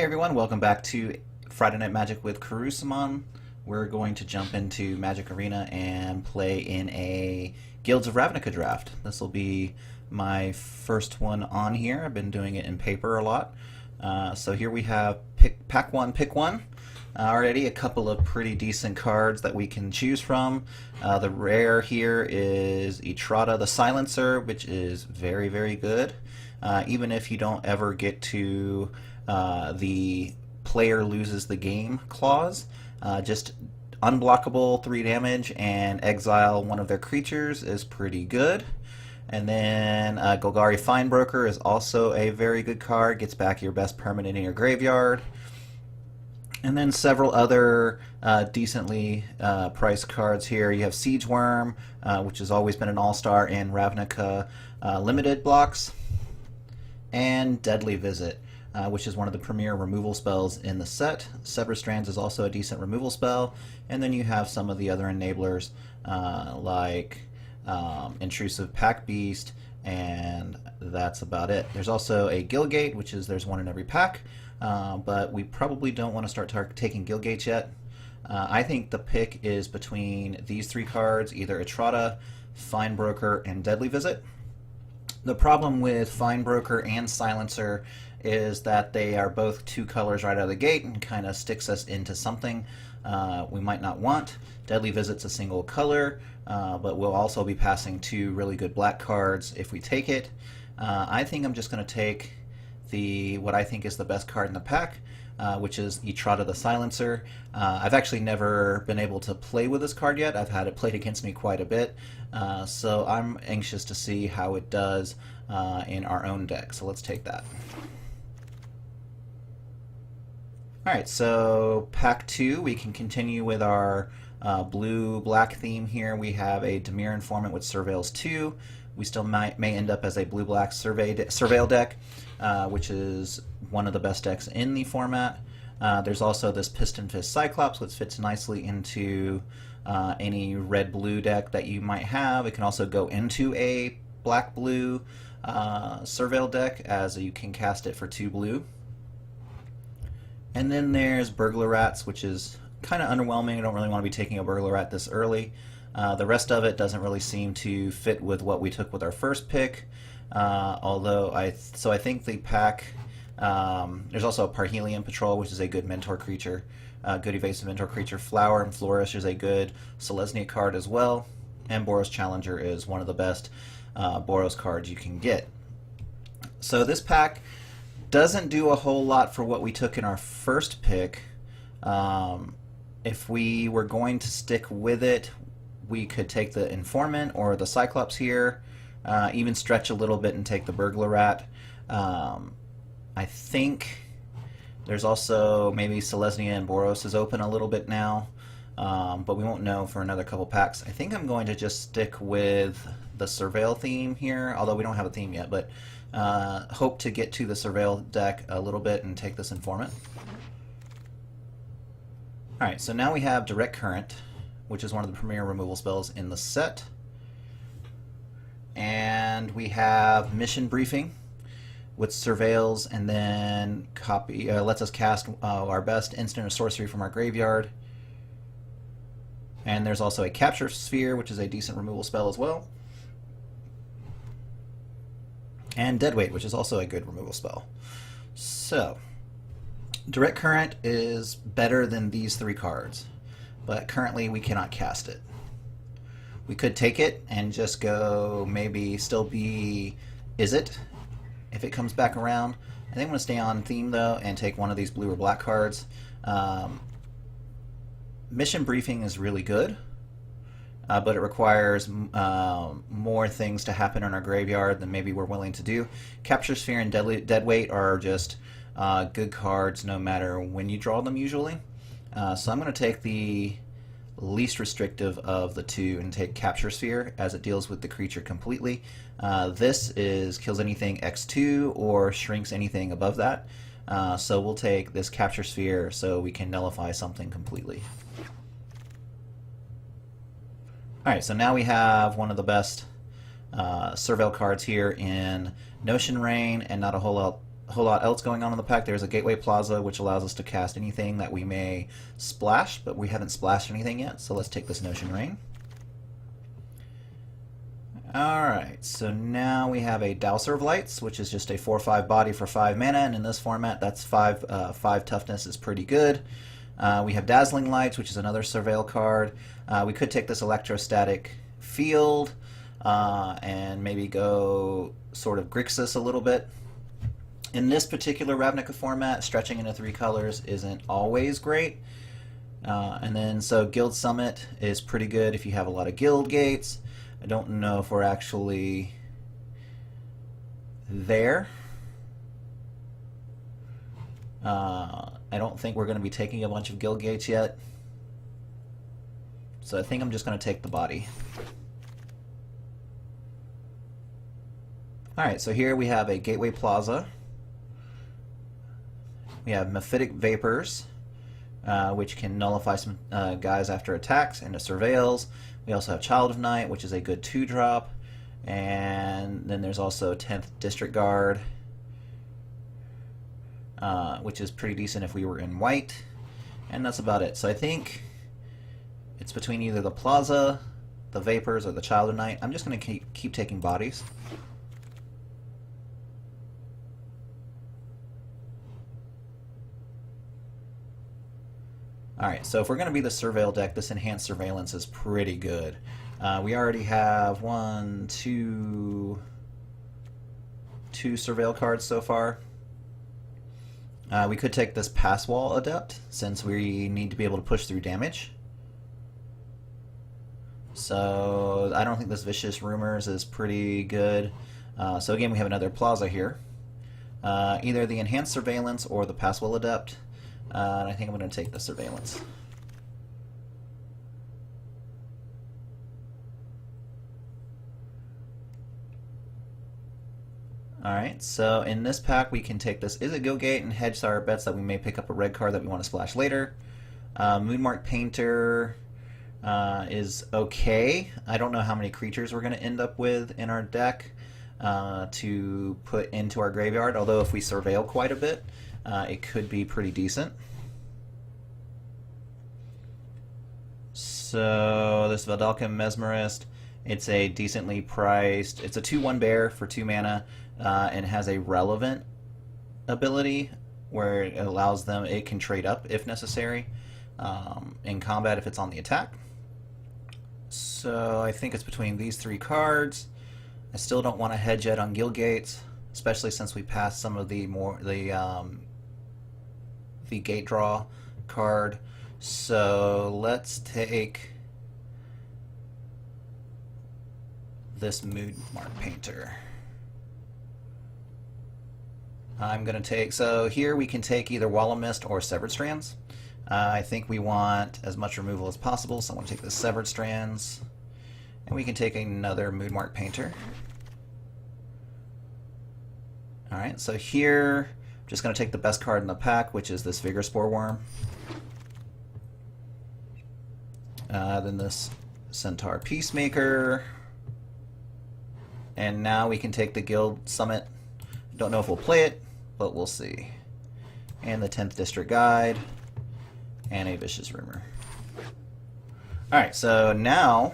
everyone, welcome back to Friday Night Magic with Kurisumon. We're going to jump into Magic Arena and play in a Guilds of Ravnica draft. This will be my first one on here. I've been doing it in paper a lot. So here we have pack one, pick one. Already a couple of pretty decent cards that we can choose from. The rare here is Etrata the Silencer, which is very, very good. Even if you don't ever get to the player loses the game clause, just unblockable 3 damage and exile one of their creatures is pretty good. And then Golgari Finebroker is also a very good card, gets back your best permanent in your graveyard. And then several other decently priced cards here. You have Siege Worm, which has always been an all-star in Ravnica limited blocks, and Deadly Visit, which is one of the premier removal spells in the set. Sever Strands is also a decent removal spell. And then you have some of the other enablers like Intrusive Pack Beast, and that's about it. There's also a Gilgate, which is there's one in every pack, but we probably don't want to start taking Gilgates yet. I think the pick is between these 3 cards, either Etrata, Finebroker, and Deadly Visit. The problem with Finebroker and Silencer is that they are both 2 colors right out of the gate and kind of sticks us into something we might not want. Deadly Visit's a single color, but we'll also be passing 2 really good black cards if we take it. I think I'm just going to take what I think is the best card in the pack, which is Etrata the Silencer. I've actually never been able to play with this card yet. I've had it played against me quite a bit, so I'm anxious to see how it does in our own deck. So let's take that. Alright, so pack 2, we can continue with our blue-black theme here. We have a Dimir Informant with Surveils 2. We still may end up as a blue-black Surveil deck, which is one of the best decks in the format. There's also this Piston Fist Cyclops, which fits nicely into any red-blue deck that you might have. It can also go into a black-blue Surveil deck, as you can cast it for 2 blue. And then there's Burglar Rats, which is kind of underwhelming. I don't really want to be taking a Burglar Rat this early. The rest of it doesn't really seem to fit with what we took with our first pick. Although I think the pack, there's also a Parhelion Patrol, which is a good mentor creature, good evasive mentor creature. Flower and Flourish is a good Selesnya card as well, and Boros Challenger is one of the best Boros cards you can get. So this pack doesn't do a whole lot for what we took in our first pick. If we were going to stick with it, we could take the Informant or the Cyclops here, even stretch a little bit and take the Burglar Rat. I think there's also maybe Selesnya and Boros is open a little bit now, but we won't know for another couple packs. I think I'm going to just stick with the Surveil theme here, although we don't have a theme yet, but hope to get to the Surveil deck a little bit and take this Informant. Alright, so now we have Direct Current, which is one of the premier removal spells in the set. And we have Mission Briefing with Surveils, and then lets us cast our best instant or sorcery from our graveyard. And there's also a Capture Sphere, which is a decent removal spell as well. And Deadweight, which is also a good removal spell. So, Direct Current is better than these 3 cards, but currently we cannot cast it. We could take it and just go maybe still be Izzet if it comes back around. I think I'm going to stay on theme though and take one of these blue or black cards. Mission Briefing is really good, but it requires more things to happen in our graveyard than maybe we're willing to do. Capture Sphere and Deadweight are just good cards no matter when you draw them usually. So I'm going to take the least restrictive of the 2 and take Capture Sphere, as it deals with the creature completely. This kills anything X2 or shrinks anything above that. So we'll take this Capture Sphere so we can nullify something completely. Alright, so now we have one of the best Surveil cards here in Notion Rain, and not a whole lot a whole lot else going on in the pack. There's a Gateway Plaza, which allows us to cast anything that we may splash, but we haven't splashed anything yet, so let's take this Notion Ring. Alright, so now we have a Dowser of Lights, which is just a 4/5 body for 5 mana, and in this format, that's 5 toughness is pretty good. We have Dazzling Lights, which is another Surveil card. We could take this Electrostatic Field and maybe go sort of Grixis a little bit. In this particular Ravnica format, stretching into 3 colors isn't always great. And then so Guild Summit is pretty good if you have a lot of guild gates. I don't know if we're actually there. I don't think we're going to be taking a bunch of guild gates yet. So I think I'm just going to take the body. Alright, so here we have a Gateway Plaza. We have Mephitic Vapors, which can nullify some guys after attacks into Surveils. We also have Child of Night, which is a good 2-drop. And then there's also 10th District Guard, which is pretty decent if we were in white. And that's about it. So I think it's between either the Plaza, the Vapors, or the Child of Night. I'm just going to keep taking bodies. Alright, so if we're going to be the Surveil deck, this Enhanced Surveillance is pretty good. We already have two Surveil cards so far. We could take this Pass Wall Adept, since we need to be able to push through damage. So I don't think this Vicious Rumors is pretty good. So again, we have another Plaza here. Either the Enhanced Surveillance or the Pass Wall Adept. And I think I'm going to take the Surveillance. Alright, so in this pack we can take this Izzet Guildgate and hedge our bets that we may pick up a red card that we want to splash later. Moonmark Painter is okay. I don't know how many creatures we're going to end up with in our deck to put into our graveyard, although if we surveil quite a bit, it could be pretty decent. So this Vedalken Mesmerist, it's a decently priced, it's a 2/1 bear for 2 mana, and has a relevant ability where it allows them, it can trade up if necessary in combat if it's on the attack. So I think it's between these 3 cards. I still don't want to hedge yet on Guild Gates, especially since we passed some of the gate draw card. So let's take this Moonmark Painter. I'm going to take, so here we can take either Wall of Mist or Severed Strands. I think we want as much removal as possible, so I'm going to take the Severed Strands. And we can take another Moonmark Painter. Alright, so here, I'm just going to take the best card in the pack, which is this Vigor Spore Worm. Then this Centaur Peacemaker. And now we can take the Guild Summit. Don't know if we'll play it, but we'll see. And the 10th District Guide. And a Vicious Rumor. Alright, so now,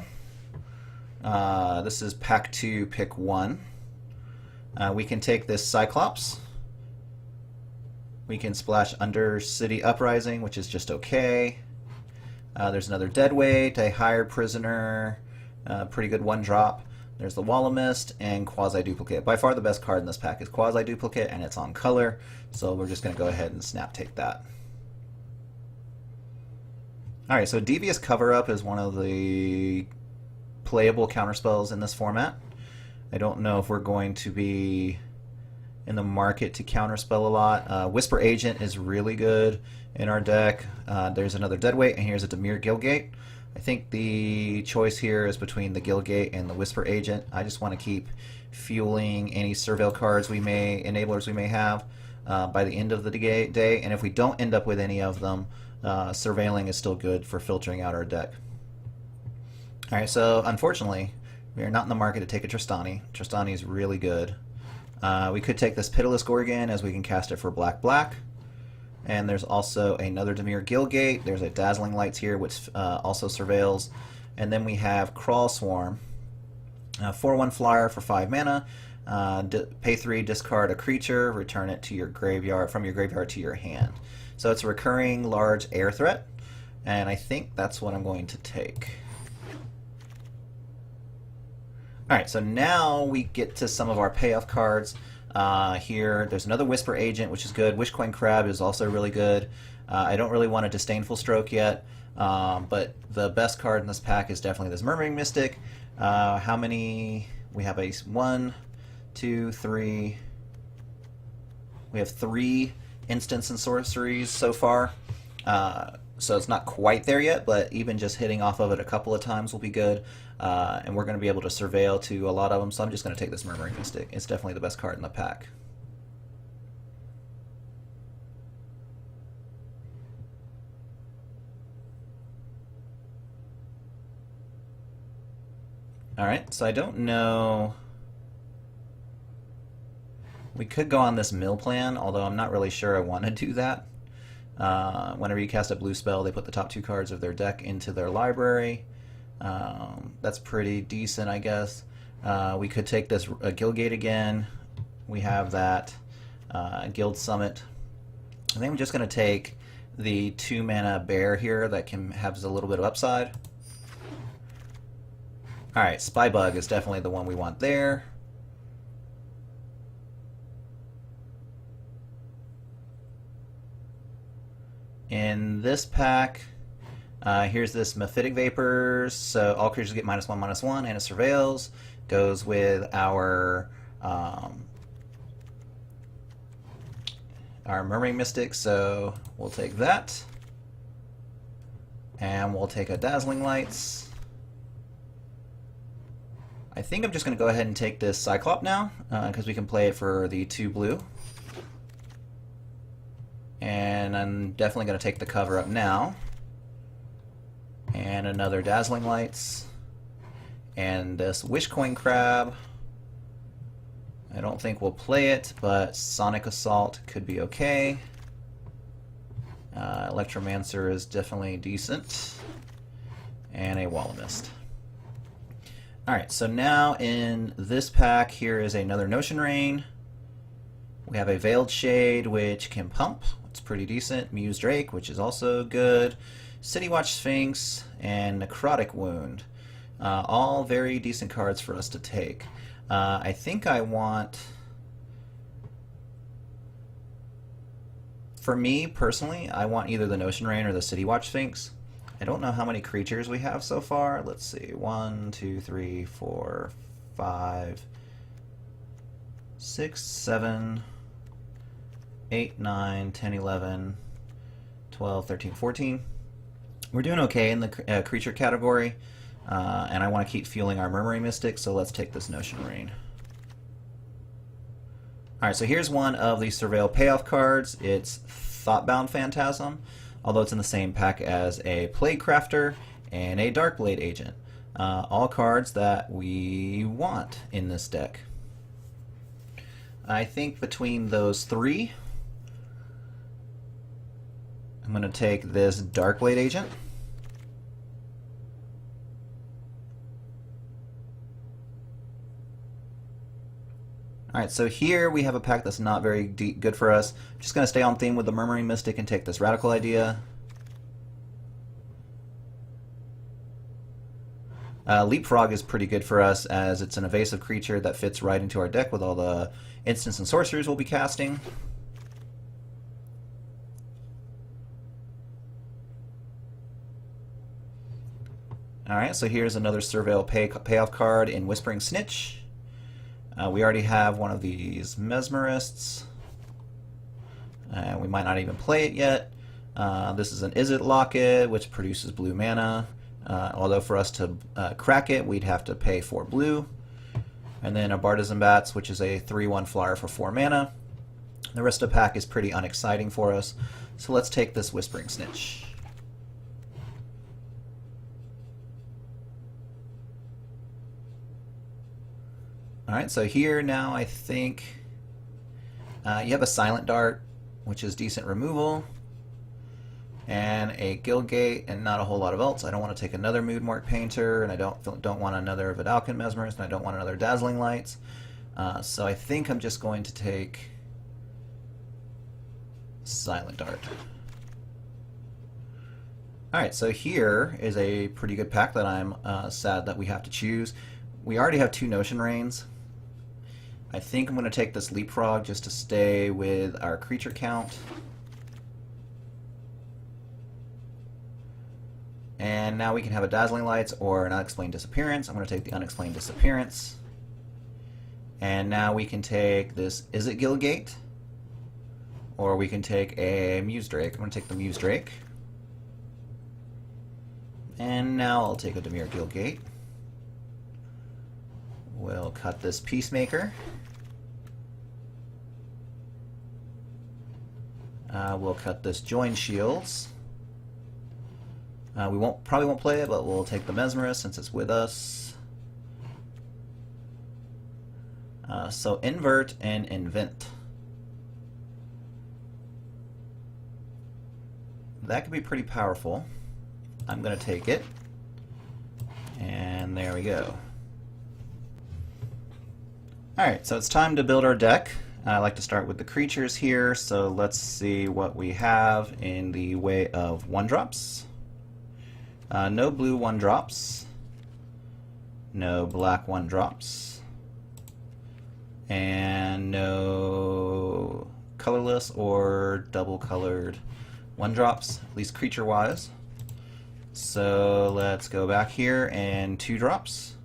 this is Pack 2, Pick 1. We can take this Cyclops. We can splash Undercity Uprising, which is just okay. There's another Deadweight, a Hired Prisoner, pretty good 1-drop. There's the Wall of Mist and Quasi-Duplicate. By far the best card in this pack is Quasi-Duplicate, and it's on color, so we're just going to go ahead and snap take that. Alright, so Devious Cover-Up is one of the playable counterspells in this format. I don't know if we're going to be in the market to counterspell a lot. Whisper Agent is really good in our deck. There's another Deadweight, and here's a Dimir Guildgate. I think the choice here is between the Guildgate and the Whisper Agent. I just want to keep fueling any Surveil cards enablers we may have by the end of the day, and if we don't end up with any of them, surveilling is still good for filtering out our deck. Alright, so unfortunately, we are not in the market to take a Tristani. Tristani is really good. We could take this Pitiless Gorgon as we can cast it for black. And there's also another Dimir Guildgate. There's a Dazzling Lights here, which also surveils. And then we have Crawl Swarm. 4/1 flyer for 5 mana. Pay 3, discard a creature, return it to your graveyard from your graveyard to your hand. So it's a recurring large air threat, and I think that's what I'm going to take. Alright, so now we get to some of our payoff cards. Here, there's another Whisper Agent, which is good. Wishcoin Crab is also really good. I don't really want a Disdainful Stroke yet, but the best card in this pack is definitely this Murmuring Mystic. How many? We have a 1, 2, 3. We have 3 instants and sorceries so far. So it's not quite there yet, but even just hitting off of it a couple of times will be good. And we're going to be able to surveil to a lot of them, so I'm just going to take this Murmuring Mystic. It's definitely the best card in the pack. Alright, so I don't know... We could go on this mill plan, although I'm not really sure I want to do that. Whenever you cast a blue spell, they put the top 2 cards of their deck into their library. That's pretty decent, I guess. We could take this Guildgate again. We have that Guild Summit. I think I'm just going to take the 2 mana bear here that can have a little bit of upside. Alright, Spybug is definitely the one we want there. In this pack, here's this Mephitic Vapors. So all creatures get -1/-1, and it surveils. Goes with our Murmuring Mystic, so we'll take that. And we'll take a Dazzling Lights. I think I'm just going to go ahead and take this Cyclop now, because we can play it for the 2 blue. And I'm definitely going to take the cover up now. And another Dazzling Lights. And this Wishcoin Crab. I don't think we'll play it, but Sonic Assault could be okay. Electromancer is definitely decent. And a Wall of Mist. Alright, so now in this pack, here is another Notion Rain. We have a Veiled Shade, which can pump. It's pretty decent. Muse Drake, which is also good. City Watch Sphinx, and Necrotic Wound. All very decent cards for us to take. I think I want... For me, personally, I want either the Notion Rain or the City Watch Sphinx. I don't know how many creatures we have so far. Let's see. 1, 2, 3, 4, 5, 6, 7, 8, 9, 10, 11, 12, 13, 14. We're doing okay in the creature category, and I want to keep fueling our Murmuring Mystic, so let's take this Notion Rain. Alright, so here's one of the Surveil payoff cards. It's Thoughtbound Phantasm, although it's in the same pack as a Plaguecrafter and a Darkblade Agent. All cards that we want in this deck. I think between those 3, I'm going to take this Darkblade Agent. Alright, so here we have a pack that's not very good for us. I'm just going to stay on theme with the Murmuring Mystic and take this Radical Idea. Leapfrog is pretty good for us, as it's an evasive creature that fits right into our deck with all the instants and sorceries we'll be casting. Alright, so here's another Surveil payoff card in Whispering Snitch. We already have one of these Mesmerists. We might not even play it yet. This is an Izzet Locket, which produces blue mana. Although for us to crack it, we'd have to pay 4 blue. And then a Bartizan Bats, which is a 3/1 flyer for 4 mana. The rest of the pack is pretty unexciting for us. So let's take this Whispering Snitch. Alright, so here now I think You have a Silent Dart, which is decent removal, and a Guildgate, and not a whole lot of else. I don't want to take another Moodmark Painter, and I don't want another Vidalcan Mesmerist, and I don't want another Dazzling Lights. So I think I'm just going to take Silent Dart. Alright, so here is a pretty good pack that I'm sad that we have to choose. We already have 2 Notion Rains. I think I'm going to take this Leapfrog just to stay with our creature count. And now we can have a Dazzling Lights or an Unexplained Disappearance. I'm going to take the Unexplained Disappearance. And now we can take this Is It Guildgate? Or we can take a Muse Drake. I'm going to take the Muse Drake. And now I'll take a Dimir Guildgate. We'll cut this Peacemaker. We'll cut this Join Shields. We probably won't play it, but we'll take the Mesmerist since it's with us. So invert and invent. That could be pretty powerful. I'm going to take it. And there we go. Alright, so it's time to build our deck. I like to start with the creatures here, so let's see what we have in the way of 1-drops. No blue 1-drops. No black 1-drops. And no colorless or double colored 1-drops, at least creature-wise. So let's go back here and 2-drops.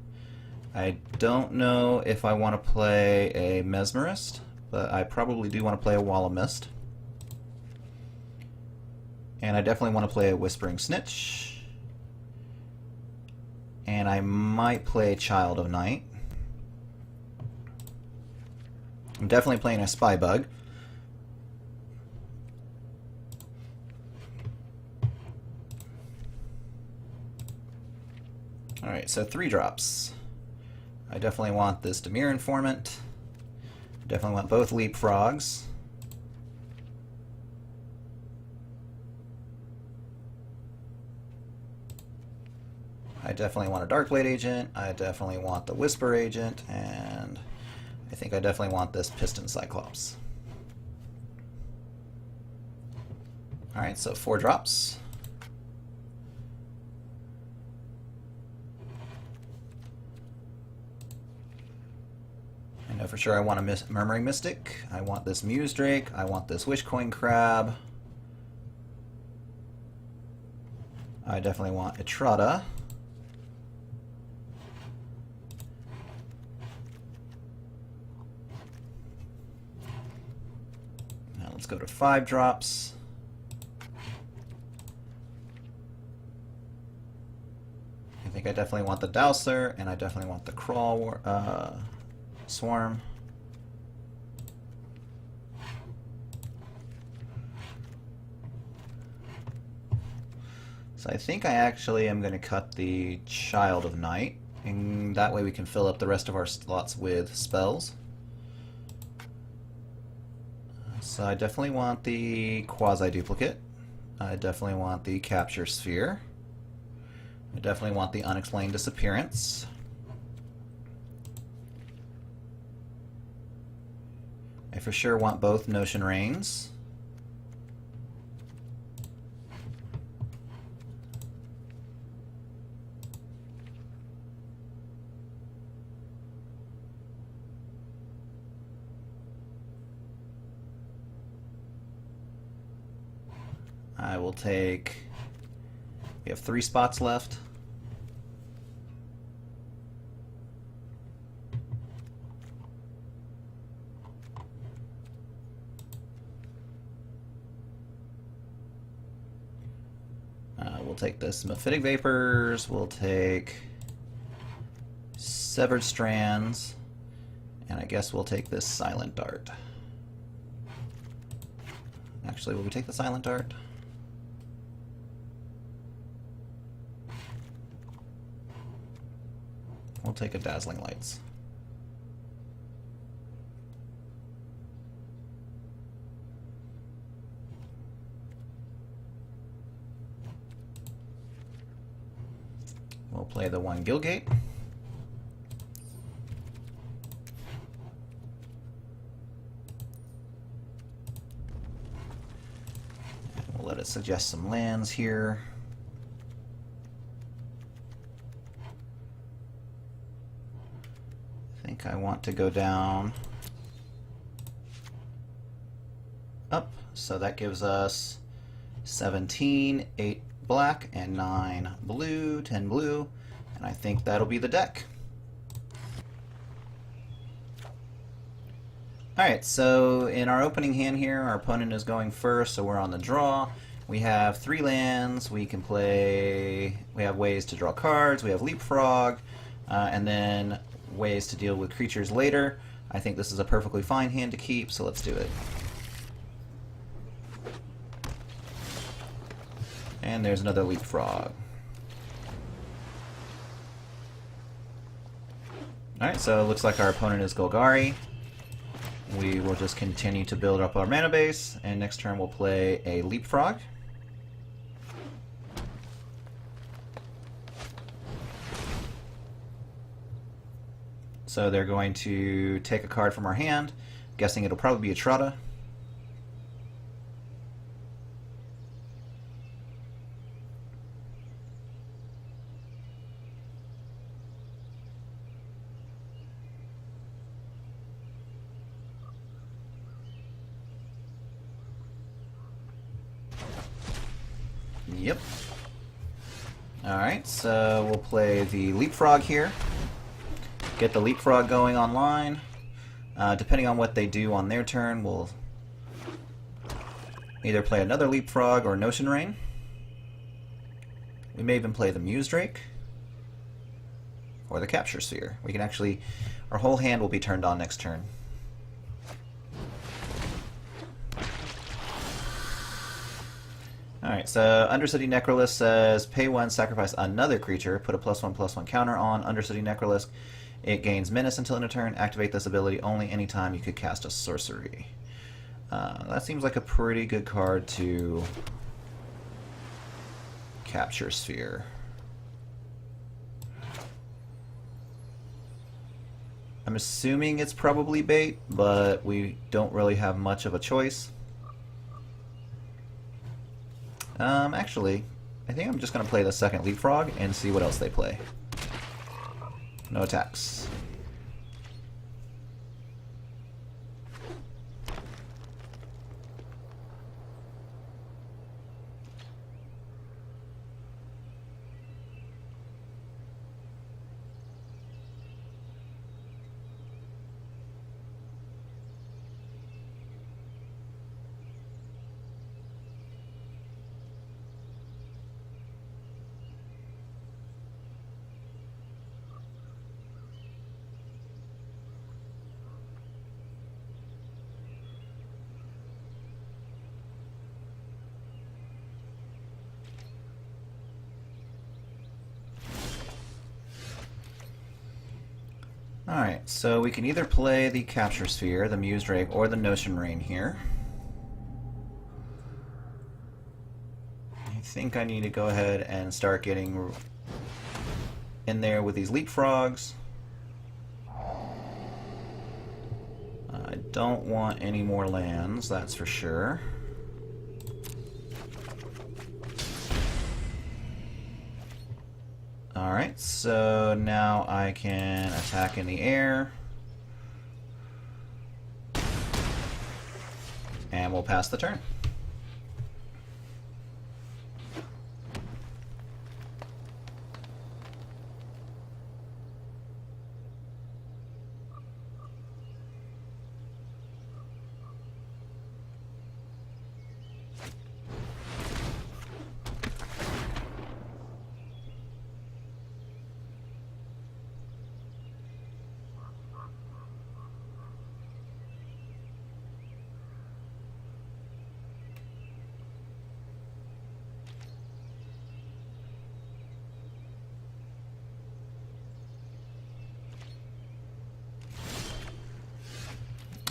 I don't know if I want to play a Mesmerist, but I probably do want to play a Wall of Mist. And I definitely want to play a Whispering Snitch. And I might play Child of Night. I'm definitely playing a Spybug. Alright, so 3-drops. I definitely want this Dimir Informant. I definitely want both Leapfrogs. I definitely want a Darkblade Agent. I definitely want the Whisper Agent. And I think I definitely want this Piston Cyclops. Alright, so 4-drops. I know for sure I want a Murmuring Mystic. I want this Muse Drake. I want this Wishcoin Crab. I definitely want Etrata. Now let's go to 5-drops. I think I definitely want the Dowser, and I definitely want the Crawl Swarm. So I think I actually am going to cut the Child of Night, and that way we can fill up the rest of our slots with spells. So I definitely want the Quasi-Duplicate. I definitely want the Capture Sphere. I definitely want the Unexplained Disappearance. I for sure want both Notion Rains. I will take... We have 3 spots left. We'll take this Mephitic Vapors, we'll take Severed Strands, and I guess we'll take this Silent Dart. Actually, will we take the Silent Dart? We'll take a Dazzling Lights. We'll play the one Gilgate. We'll let it suggest some lands here. I think I want to go down up, so that gives us 17, 8 black, and 9 blue, 10 blue, and I think that'll be the deck. Alright, so in our opening hand here, our opponent is going first, so we're on the draw. We have 3 lands, we can play, we have ways to draw cards, we have Leapfrog, and then ways to deal with creatures later. I think this is a perfectly fine hand to keep, so let's do it. And there's another Leapfrog. Alright, so it looks like our opponent is Golgari. We will just continue to build up our mana base, and next turn we'll play a Leapfrog. So they're going to take a card from our hand, guessing it'll probably be a Trotta. Yep. Alright, so we'll play the Leapfrog here. Get the Leapfrog going online. Depending on what they do on their turn, we'll either play another Leapfrog or Notion Rain. We may even play the Muse Drake or the Capture Sphere. We can actually, our whole hand will be turned on next turn. Alright, so Undercity Necrolisk says pay 1, sacrifice another creature, put a +1/+1 counter on Undercity Necrolisk. It gains menace until end of turn. Activate this ability only anytime you could cast a sorcery. That seems like a pretty good card to Capture Sphere. I'm assuming it's probably bait, but we don't really have much of a choice. Actually, I think I'm just going to play the second Leapfrog and see what else they play. No attacks. Alright, so we can either play the Capture Sphere, the Muse Drake, or the Notion Rain here. I think I need to go ahead and start getting in there with these Leapfrogs. I don't want any more lands, that's for sure. Alright, so now I can attack in the air. And we'll pass the turn.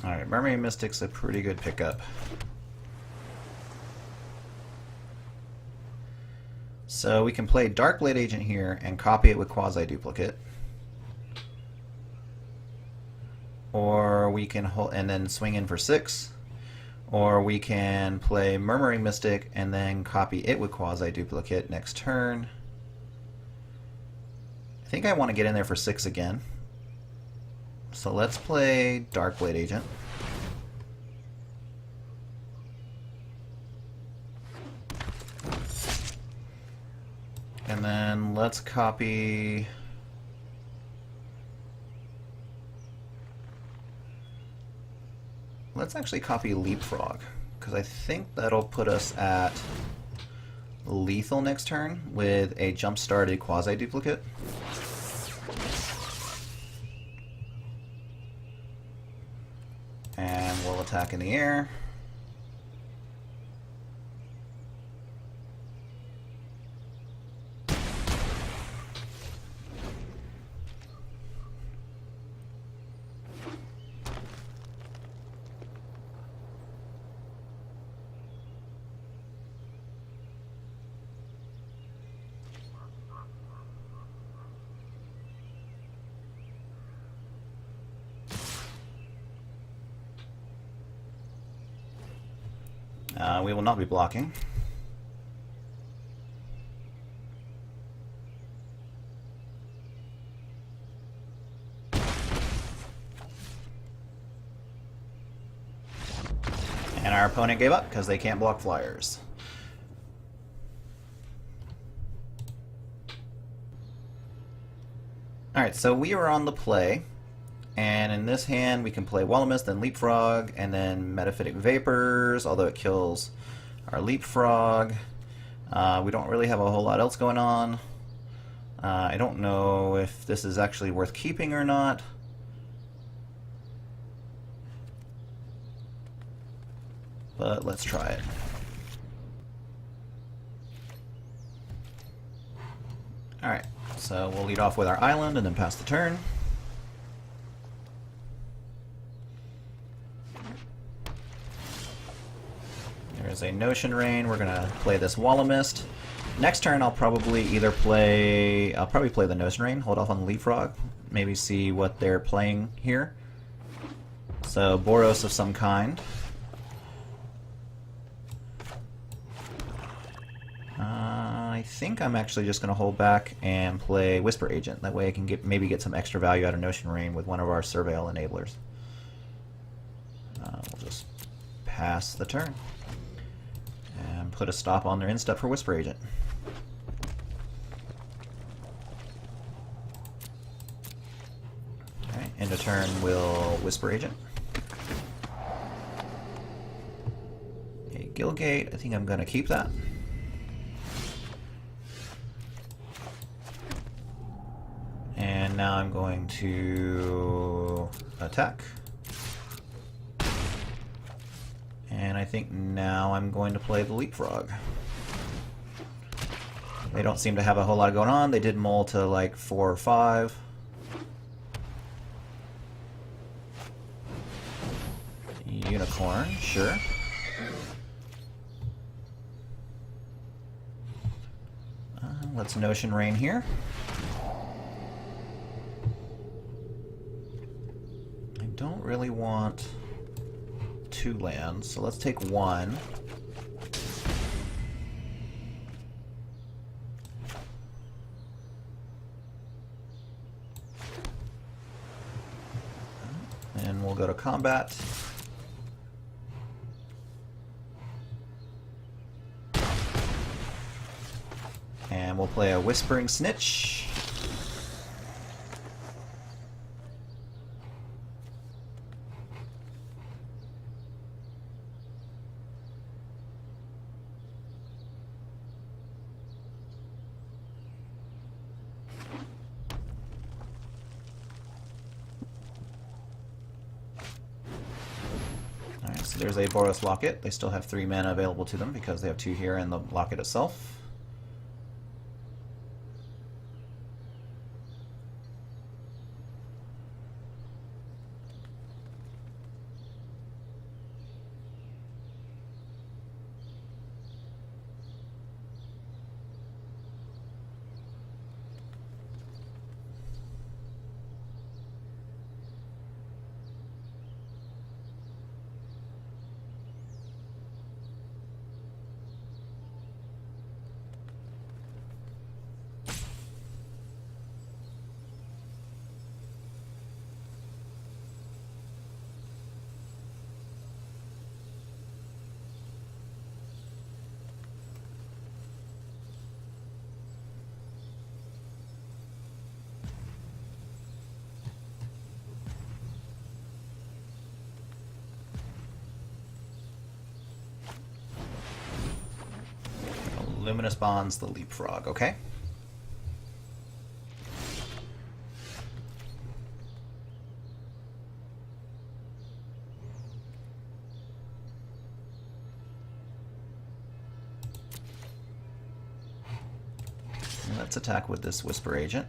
Alright, Mermaid Mystic's a pretty good pickup. So we can play Darkblade Agent here and copy it with Quasi-Duplicate. Or we can hold and then swing in for 6. Or we can play Murmuring Mystic and then copy it with Quasi-Duplicate next turn. I think I want to get in there for 6 again. So let's play Darkblade Agent. And then let's copy... Let's actually copy Leapfrog, because I think that'll put us at lethal next turn with a jump-started Quasi-Duplicate. And we'll attack in the air. We will not be blocking. And our opponent gave up because they can't block flyers. Alright, so we are on the play. And in this hand, we can play Wall of Mist, then Leapfrog, and then Metaphytic Vapors, although it kills our Leapfrog. We don't really have a whole lot else going on. I don't know if this is actually worth keeping or not. But let's try it. Alright, so we'll lead off with our island and then pass the turn. There's a Notion Rain. We're gonna play this Wall of Mist. Next turn, I'll probably play the Notion Rain. Hold off on the Leapfrog. Maybe see what they're playing here. So Boros of some kind. I think I'm actually just gonna hold back and play Whisper Agent. That way, I can maybe get some extra value out of Notion Rain with one of our Surveil enablers. We'll just pass the turn. And put a stop on their instep for Whisper Agent. Alright, end of turn we'll Whisper Agent. A Gilgate, I think I'm going to keep that. And now I'm going to attack. And I think now I'm going to play the Leapfrog. They don't seem to have a whole lot going on. They did mull to like 4 or 5. Unicorn, sure. Let's Notion Rain here. I don't really want 2 lands, so let's take 1. And we'll go to combat. And we'll play a Whispering Snitch. So there's a Boros Locket. They still have 3 mana available to them because they have 2 here and the Locket itself. Luminous Bonds, the Leapfrog. Okay. Let's attack with this Whisper Agent.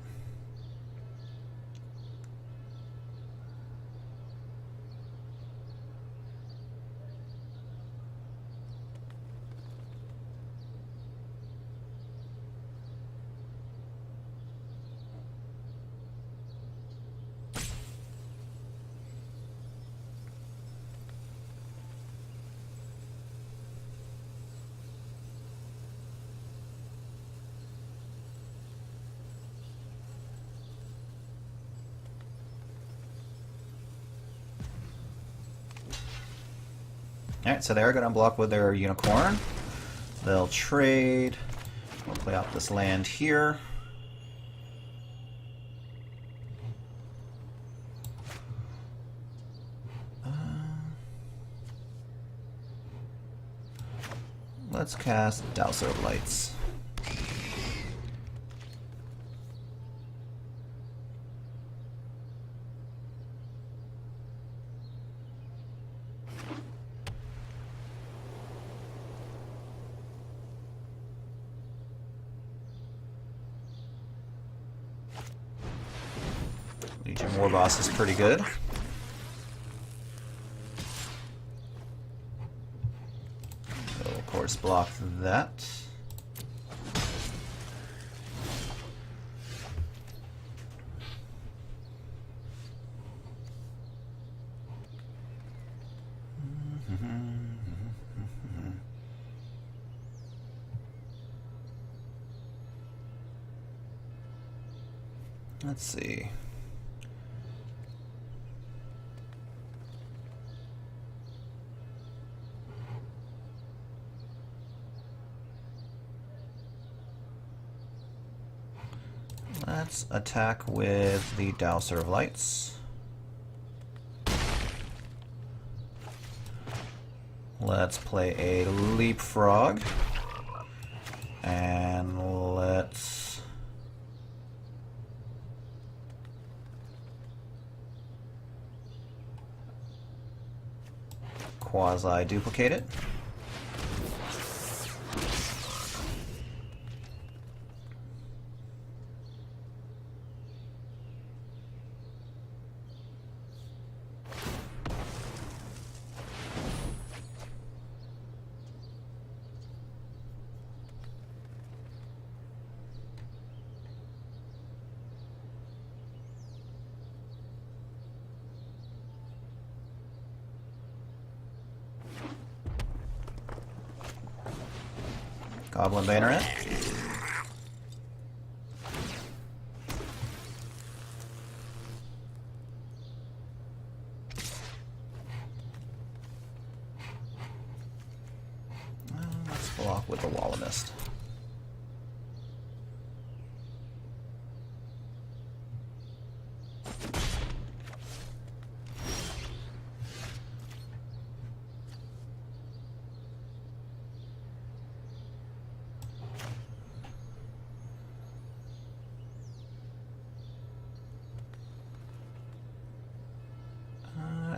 Alright, so they're going to unblock with their Unicorn. They'll trade. We'll play out this land here. Let's cast Dowser of Lights. Legion Warboss is pretty good. So of course block that. Let's see. Let's attack with the Dowser of Lights. Let's play a Leapfrog. And let's quasi-duplicate it. Goblin Banneret. Let's block with the Wall of Mist.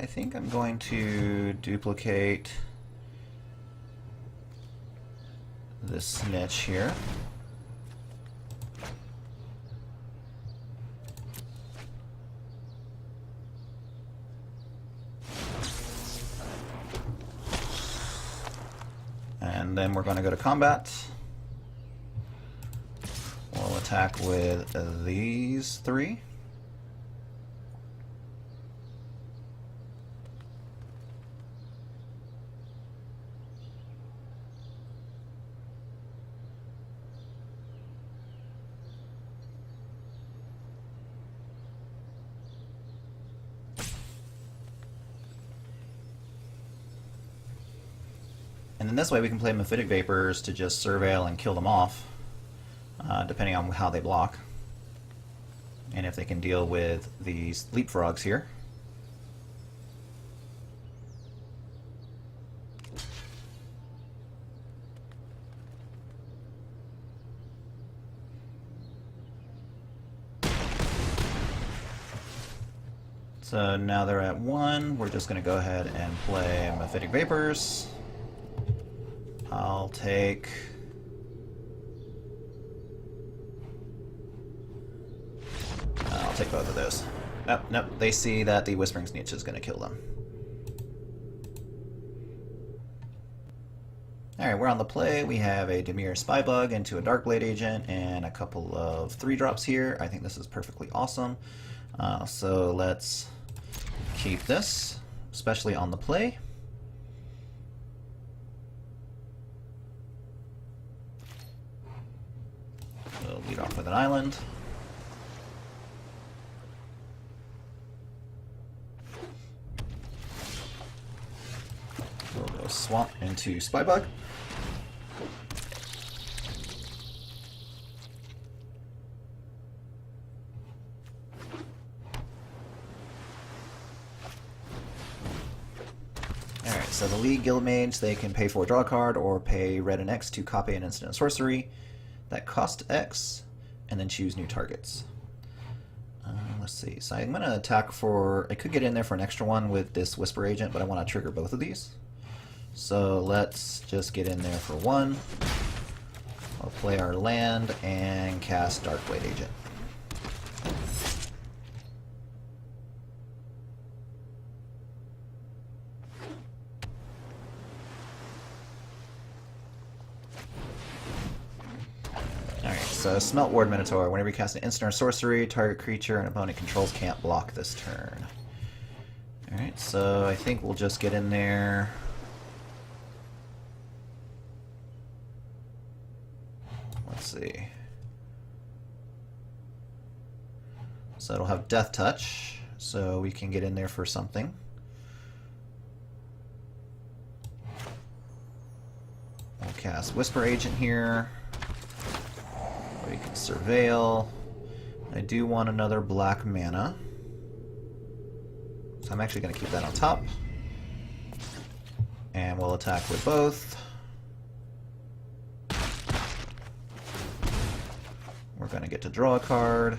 I think I'm going to duplicate this Snitch here. And then we're going to go to combat. We'll attack with these three. And in this way we can play Mephitic Vapors to just surveil and kill them off, depending on how they block. And if they can deal with these Leapfrogs here. So now they're at 1. We're just going to go ahead and play Mephitic Vapors. I'll take... both of those. Nope, nope. They see that the Whispering Snitch is going to kill them. Alright, we're on the play. We have a Dimir Spybug into a Darkblade Agent and a couple of 3-drops here. I think this is perfectly awesome. So let's keep this, especially on the play. We'll lead off with an island. We'll go Swamp into Spybug. Alright, so the League Guildmage, they can pay for a draw card or pay red and X to copy an instant sorcery that cost X, and then choose new targets. Let's see, so I'm going to attack for... I could get in there for an extra one with this Whisper Agent, but I want to trigger both of these. So let's just get in there for 1. I'll play our land and cast Darkblade Agent. Alright, so Smelt Ward Minotaur. Whenever you cast an instant or sorcery, target creature and opponent controls can't block this turn. Alright, so I think we'll just get in there. Let's see. So it'll have Death Touch, so we can get in there for something. We'll cast Whisper Agent here. We can Surveil. I do want another black mana, so I'm actually going to keep that on top. And we'll attack with both. We're going to get to draw a card.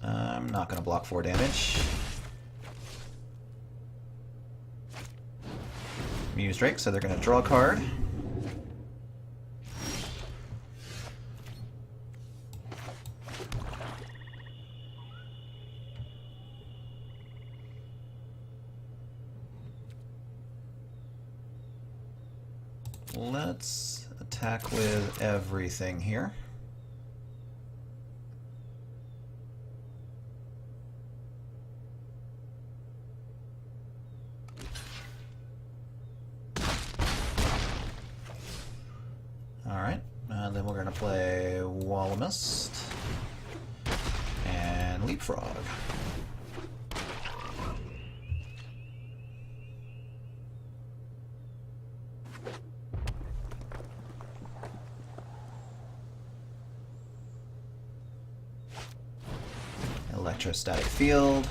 I'm not going to block 4 damage. Muse Drake, so they're going to draw a card. Let's attack with everything here. Alright, and then we're going to play Wall of Mist and Leapfrog. Electrostatic Field.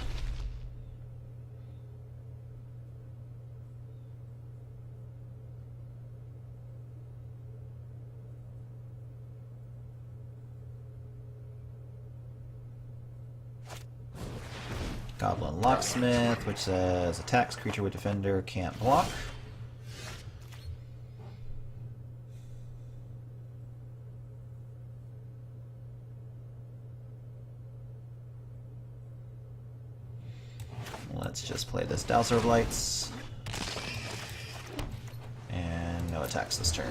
Goblin Locksmith, which says attacks creature with defender can't block. Let's just play this Dowser of Lights. And no attacks this turn.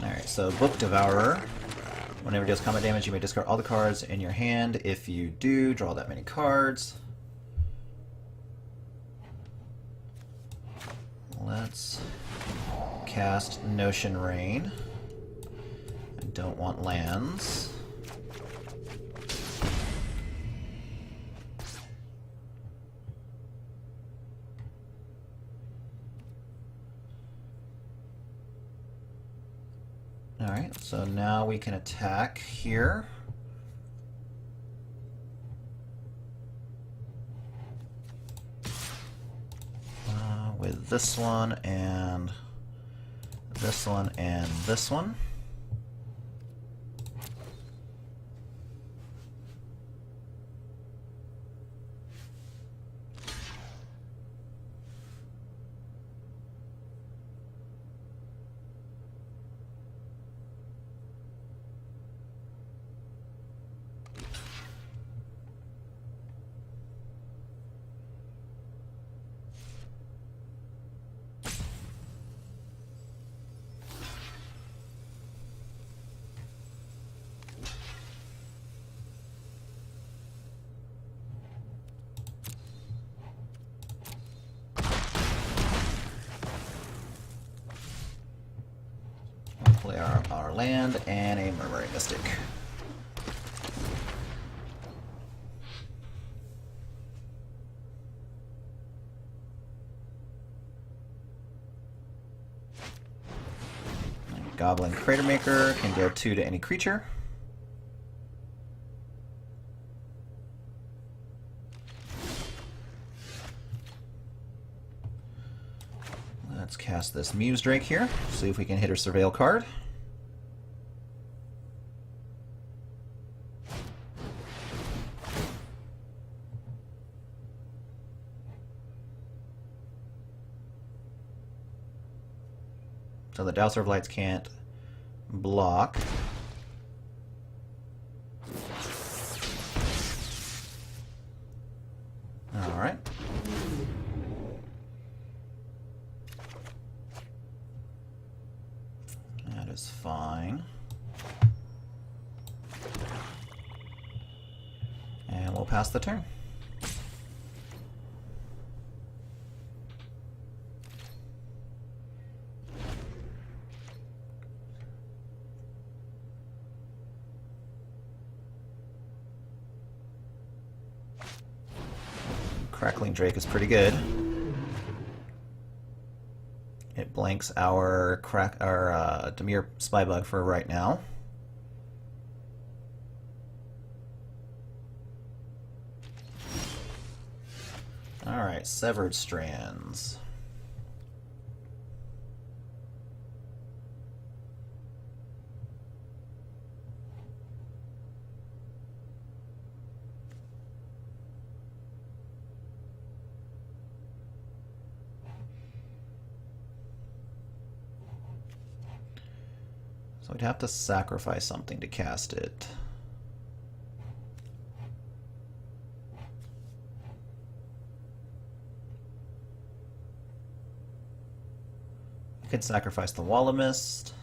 Alright, so Book Devourer. Whenever it deals combat damage, you may discard all the cards in your hand. If you do, draw that many cards. Let's cast Notion Rain. I don't want lands. Alright, so now we can attack here. With this one and this one and this one. Play our land and a Murmuring Mystic. Goblin Crater Maker can deal 2 to any creature. Let's cast this Muse Drake here, see if we can hit her Surveil card. So the Dowser of Lights can't block. Alright. That is fine. And we'll pass the turn. Crackling Drake is pretty good. It blanks our Dimir Spybug for right now. Alright, Severed Strands. So we'd have to sacrifice something to cast it. We could sacrifice the Wall of Mist.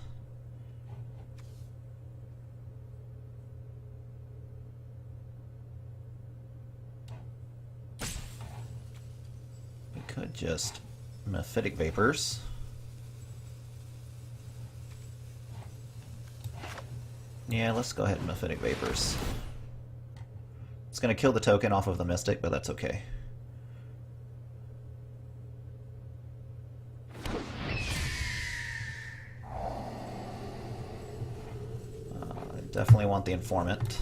We could just Mephitic Vapors. Yeah, let's go ahead and Mephitic Vapors. It's going to kill the token off of the Mystic, but that's okay. I definitely want the Informant.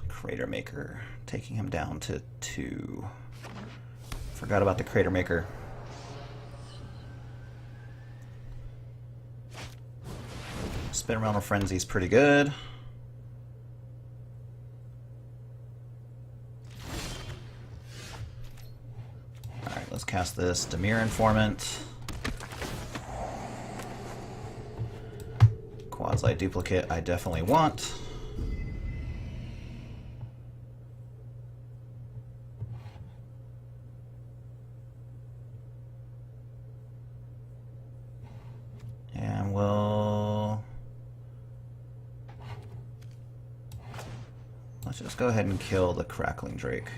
Crater Maker, taking him down to 2. Forgot about the Crater Maker. Spin Realm of Frenzy is pretty good. Alright, let's cast this Dimir Informant. Quasi Duplicate I definitely want. And we'll Let's just go ahead and kill the Crackling Drake.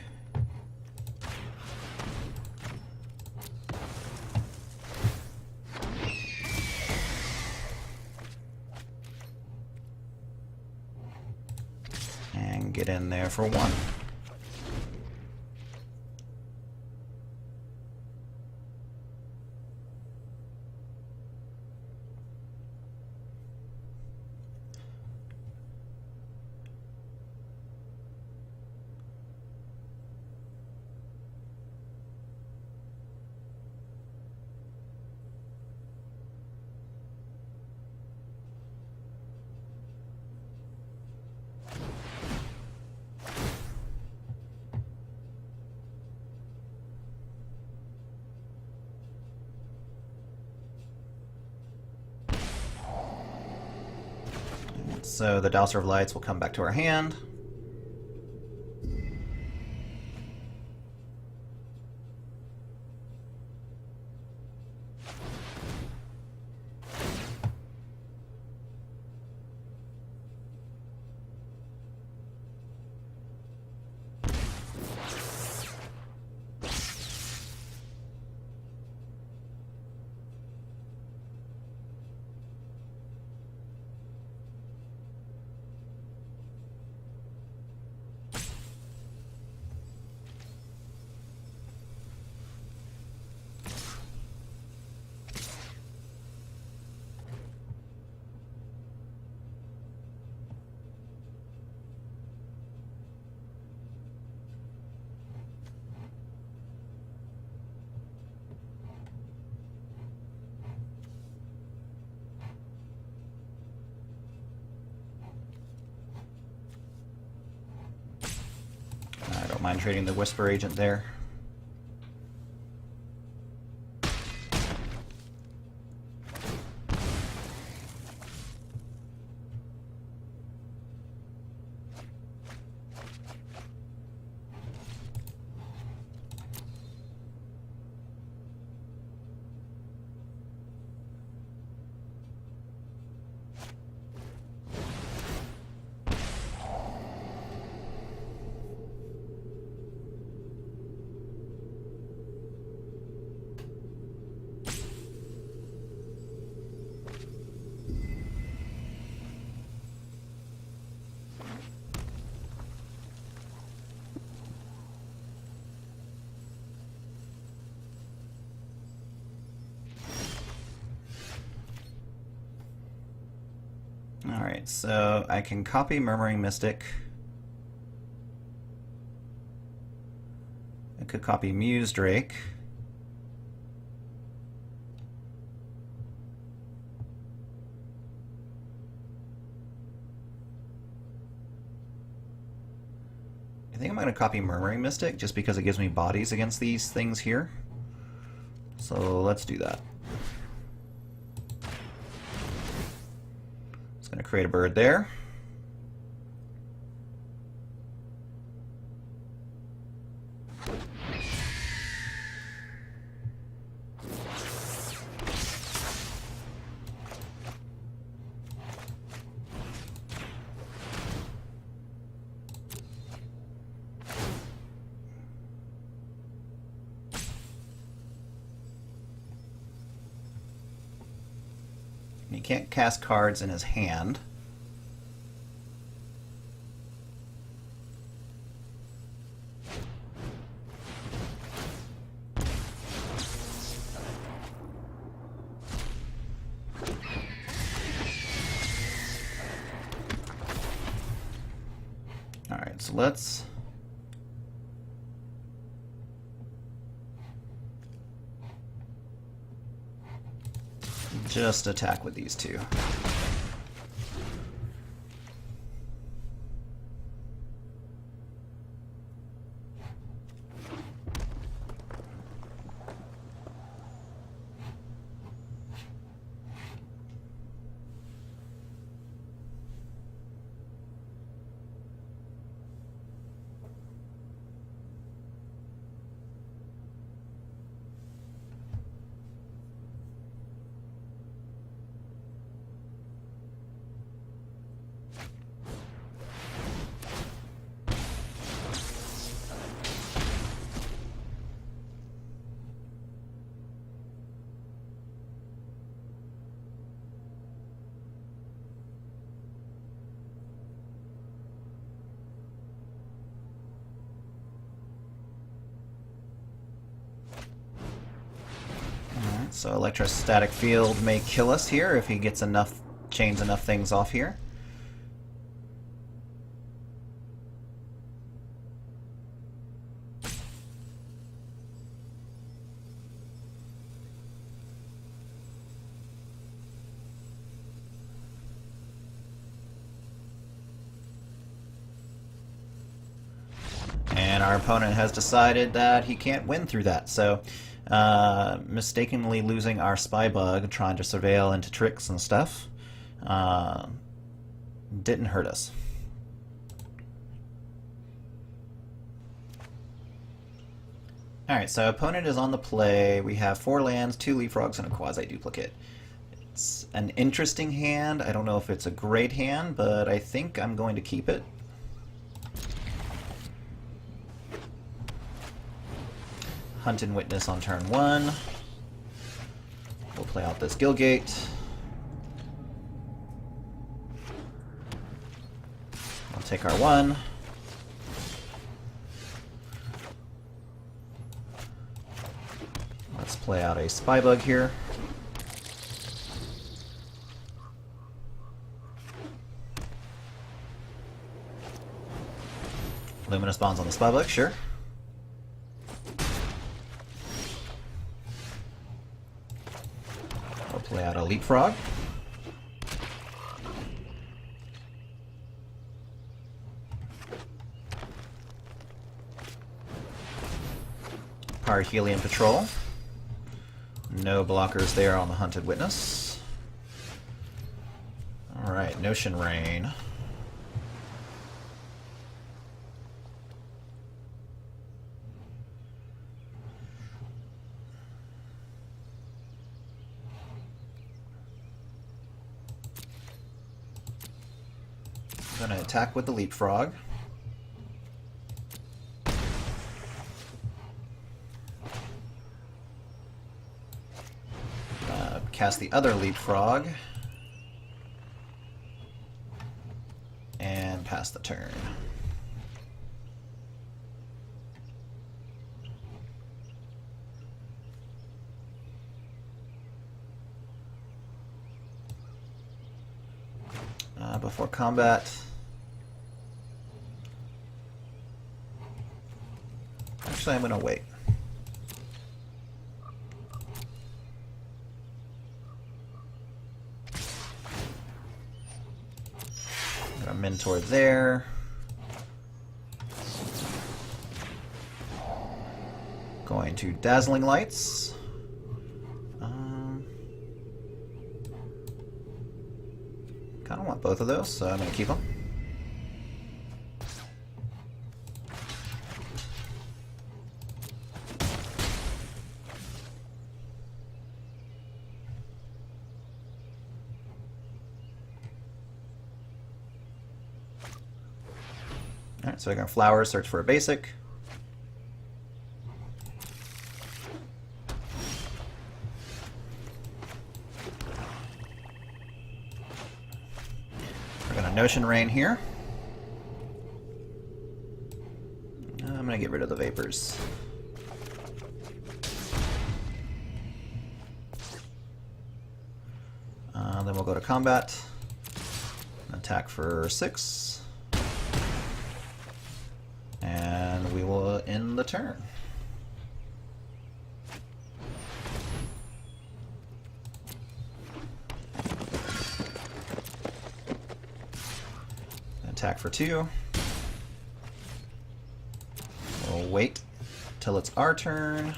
And get in there for 1. So the Dowser of Lights will come back to our hand. I don't mind trading the Whisper Agent there. Alright, so I can copy Murmuring Mystic. I could copy Muse Drake. I think I'm going to copy Murmuring Mystic just because it gives me bodies against these things here. So let's do that. Going to create a bird there. He can't cast cards in his hand. Alright, so let's just attack with these two. So electrostatic field may kill us here if he gets enough, chains enough things off here. And our opponent has decided that he can't win through that, so mistakenly losing our spy bug, trying to surveil into tricks and stuff, didn't hurt us. Alright, so opponent is on the play. We have 4 lands, 2 leapfrogs, and a quasi-duplicate. It's an interesting hand. I don't know if it's a great hand, but I think I'm going to keep it. Hunt and Witness on turn 1. We'll play out this Gilgate. I'll take our 1. Let's play out a Spybug here. Luminous Bonds on the Spybug, sure. Play out a Leapfrog. Helium Patrol. No blockers there on the Hunted Witness. Alright, Notion Rain. I'm going to attack with the Leapfrog. Cast the other Leapfrog. And pass the turn. Before combat, actually I'm going to wait. I'm going to mentor there. Going to Dazzling Lights. I don't want both of those, so I'm going to keep them. Alright, so we're going to Flower, search for a basic. Notion Rain here. I'm going to get rid of the Vapors. Then we'll go to combat. Attack for 6. And we will end the turn. Attack for 2. We'll wait till it's our turn.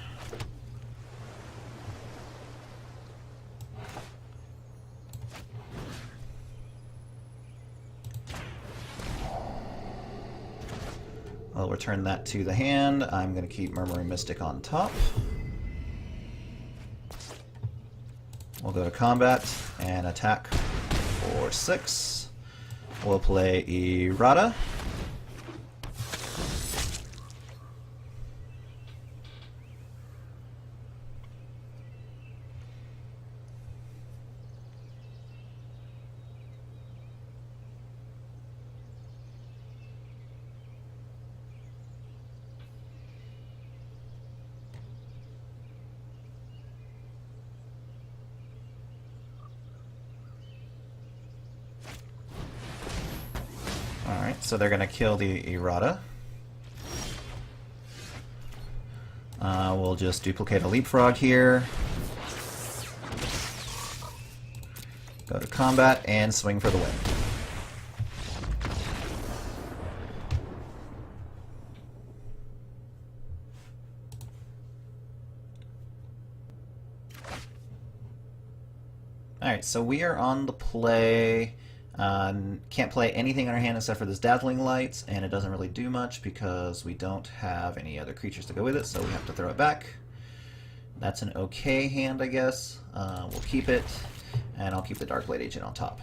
I'll return that to the hand. I'm going to keep Murmuring Mystic on top. We'll go to combat and attack for 6. We'll play Errata. so they're going to kill the errata. We'll just duplicate a leapfrog here. Go to combat and swing for the win. Alright, so we are on the play. Can't play anything in our hand except for this Dazzling Lights, and it doesn't really do much because we don't have any other creatures to go with it, so we have to throw it back. That's an okay hand, I guess. We'll keep it, and I'll keep the Darkblade Agent on top.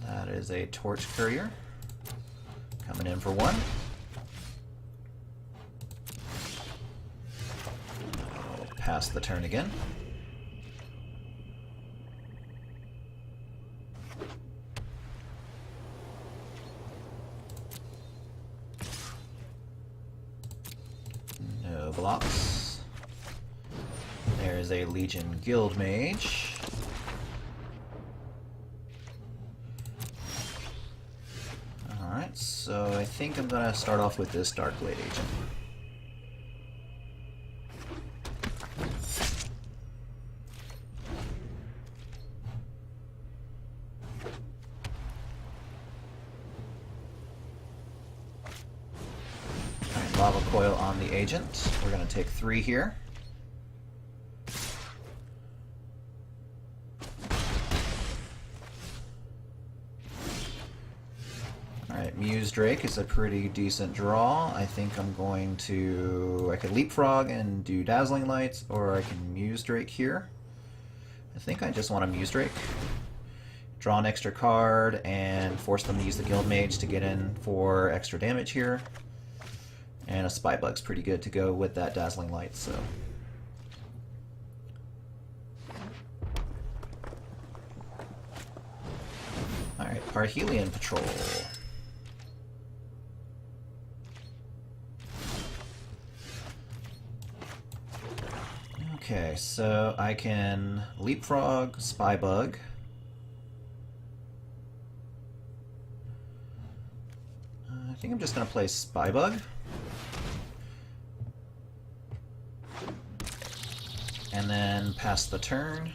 That is a Torch Courier. Coming in for 1. I'll pass the turn again. No blocks. There's a Legion Guild Mage. Alright, so I think I'm going to start off with this Darkblade Agent. Alright, Lava Coil on the Agent. We're going to take 3 here. Alright, Muse Drake is a pretty decent draw. I think I'm going to... I could Leapfrog and do Dazzling Lights, or I can Muse Drake here. I think I just want to Muse Drake. Draw an extra card and force them to use the Guild Mage to get in for extra damage here. And a Spybug's pretty good to go with that Dazzling Lights, so... Alright, Parhelion Patrol. Okay, so I can Leapfrog, Spybug. I think I'm just going to play Spybug. And then pass the turn.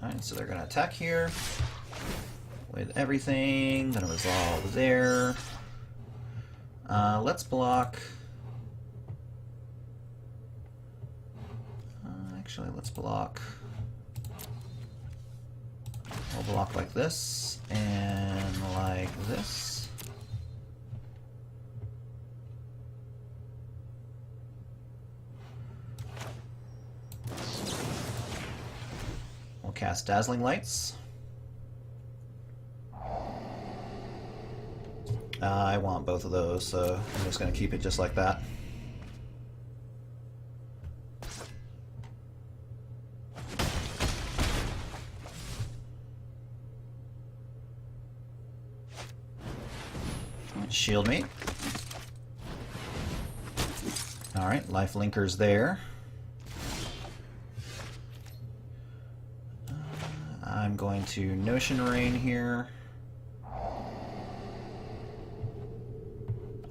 Alright, so they're going to attack here with everything. Going to resolve there. Let's block. Actually, let's block. We'll block like this and like this. We'll cast Dazzling Lights. I want both of those, so I'm just going to keep it just like that. Shield me. Alright, life linker's there. I'm going to Notion Rain here.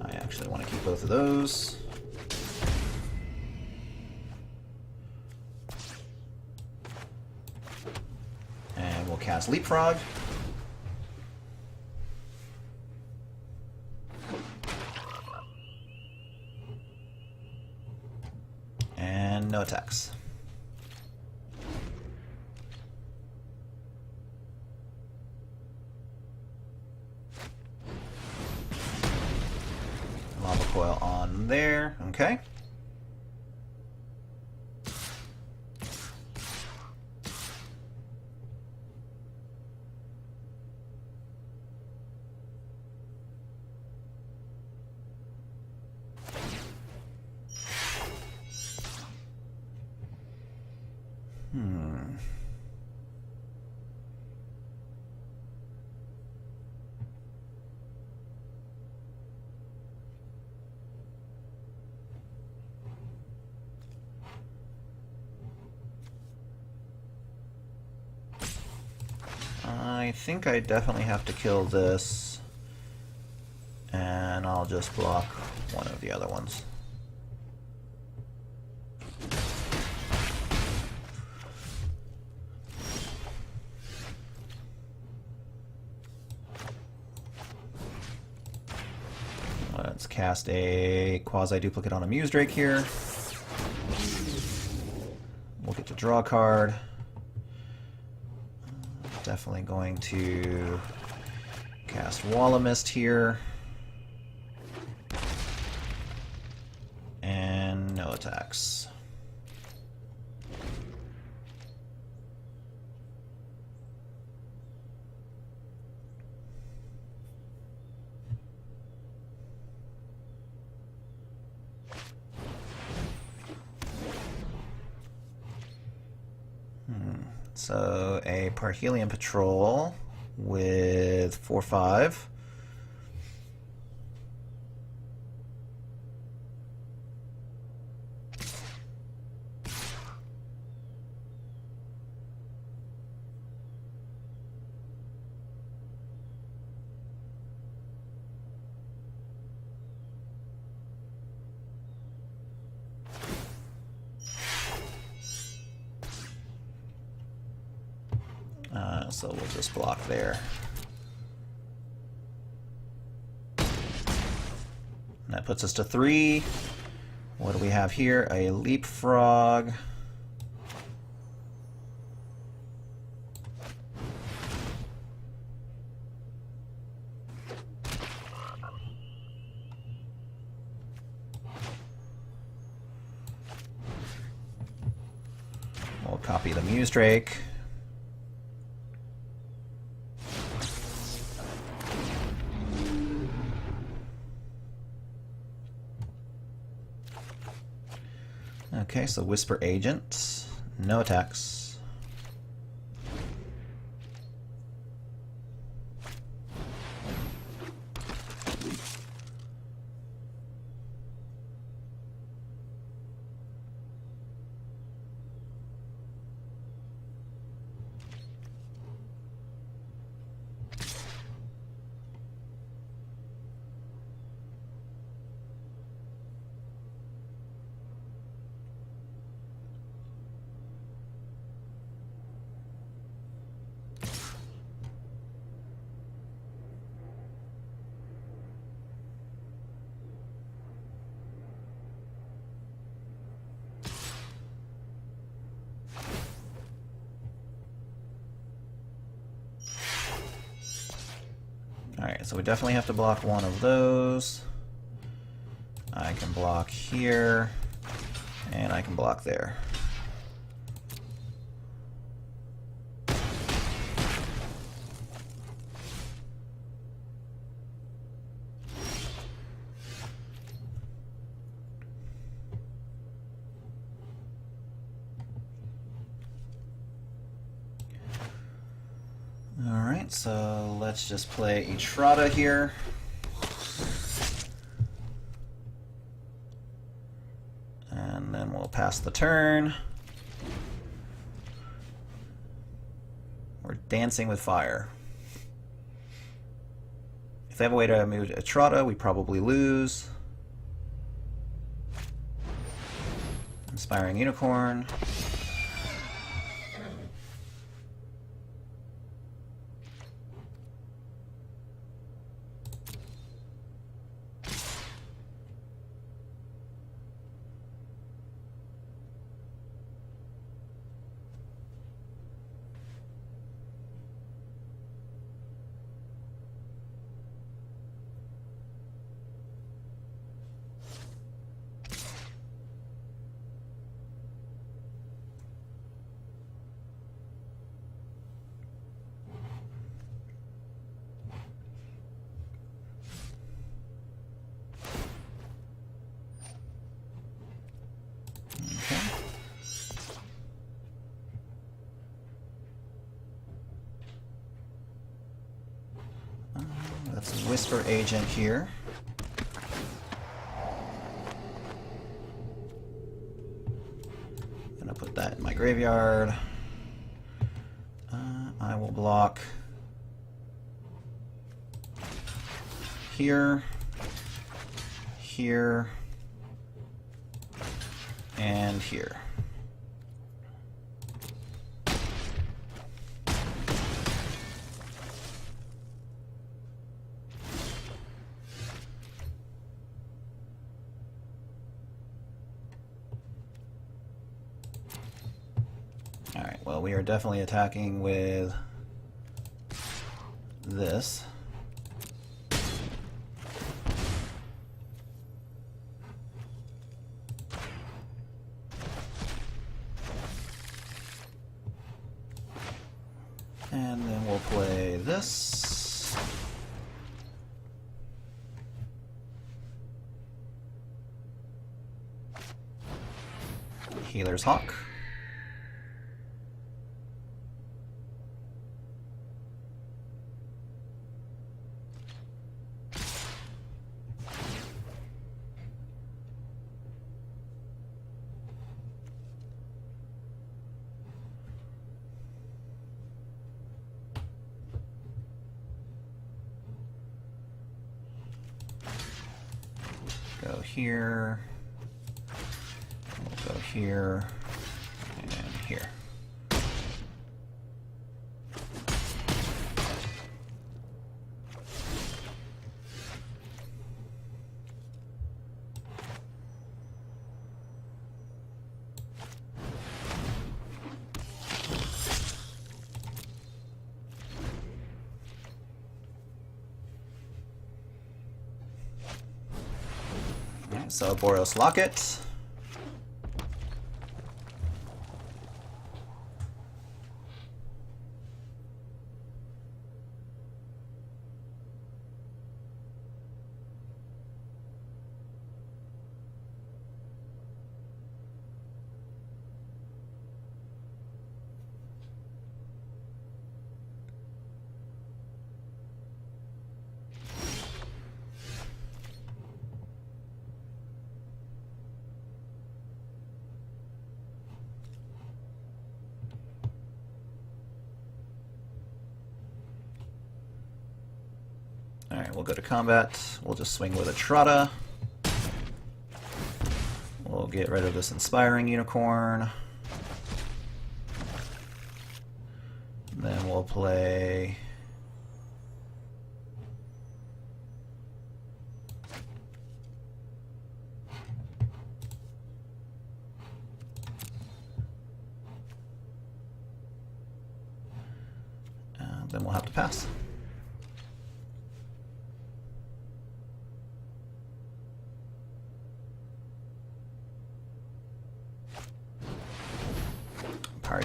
I actually want to keep both of those. And we'll cast Leapfrog. And no attacks. Lava Coil on there, okay. I think I definitely have to kill this, and I'll just block one of the other ones. Let's cast a quasi-duplicate on a Muse Drake here. We'll get to draw a card. Definitely going to cast Wall of Mist here. And no attacks. So a Parhelion Patrol with 4/5. So we'll just block there. And that puts us to 3. What do we have here? A Leapfrog. We'll copy the Muse Drake. Okay, so Whisper Agent, no attacks. Alright, so we definitely have to block one of those. I can block here, and I can block there. Alright, so let's just play Etrata here. And then we'll pass the turn. We're dancing with fire. If they have a way to move Etrata, we probably lose. Inspiring Unicorn. That's a Whisper Agent here. Gonna put that in my graveyard. I will block here, here, and here. Alright, well, we are definitely attacking with this. And then we'll play this. Healer's Hawk. Go here, we'll go here, and here. So Boros Locket. Alright, we'll go to combat. We'll just swing with a Trotta. We'll get rid of this Inspiring Unicorn. Then we'll play... then we'll have to pass.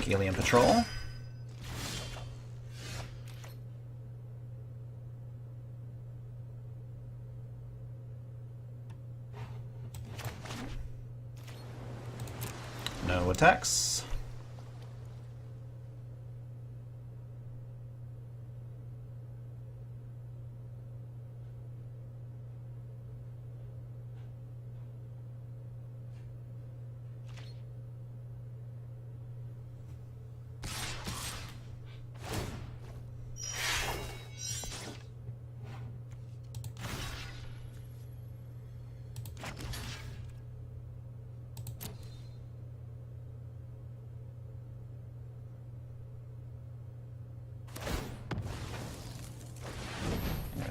Helium Patrol. No attacks.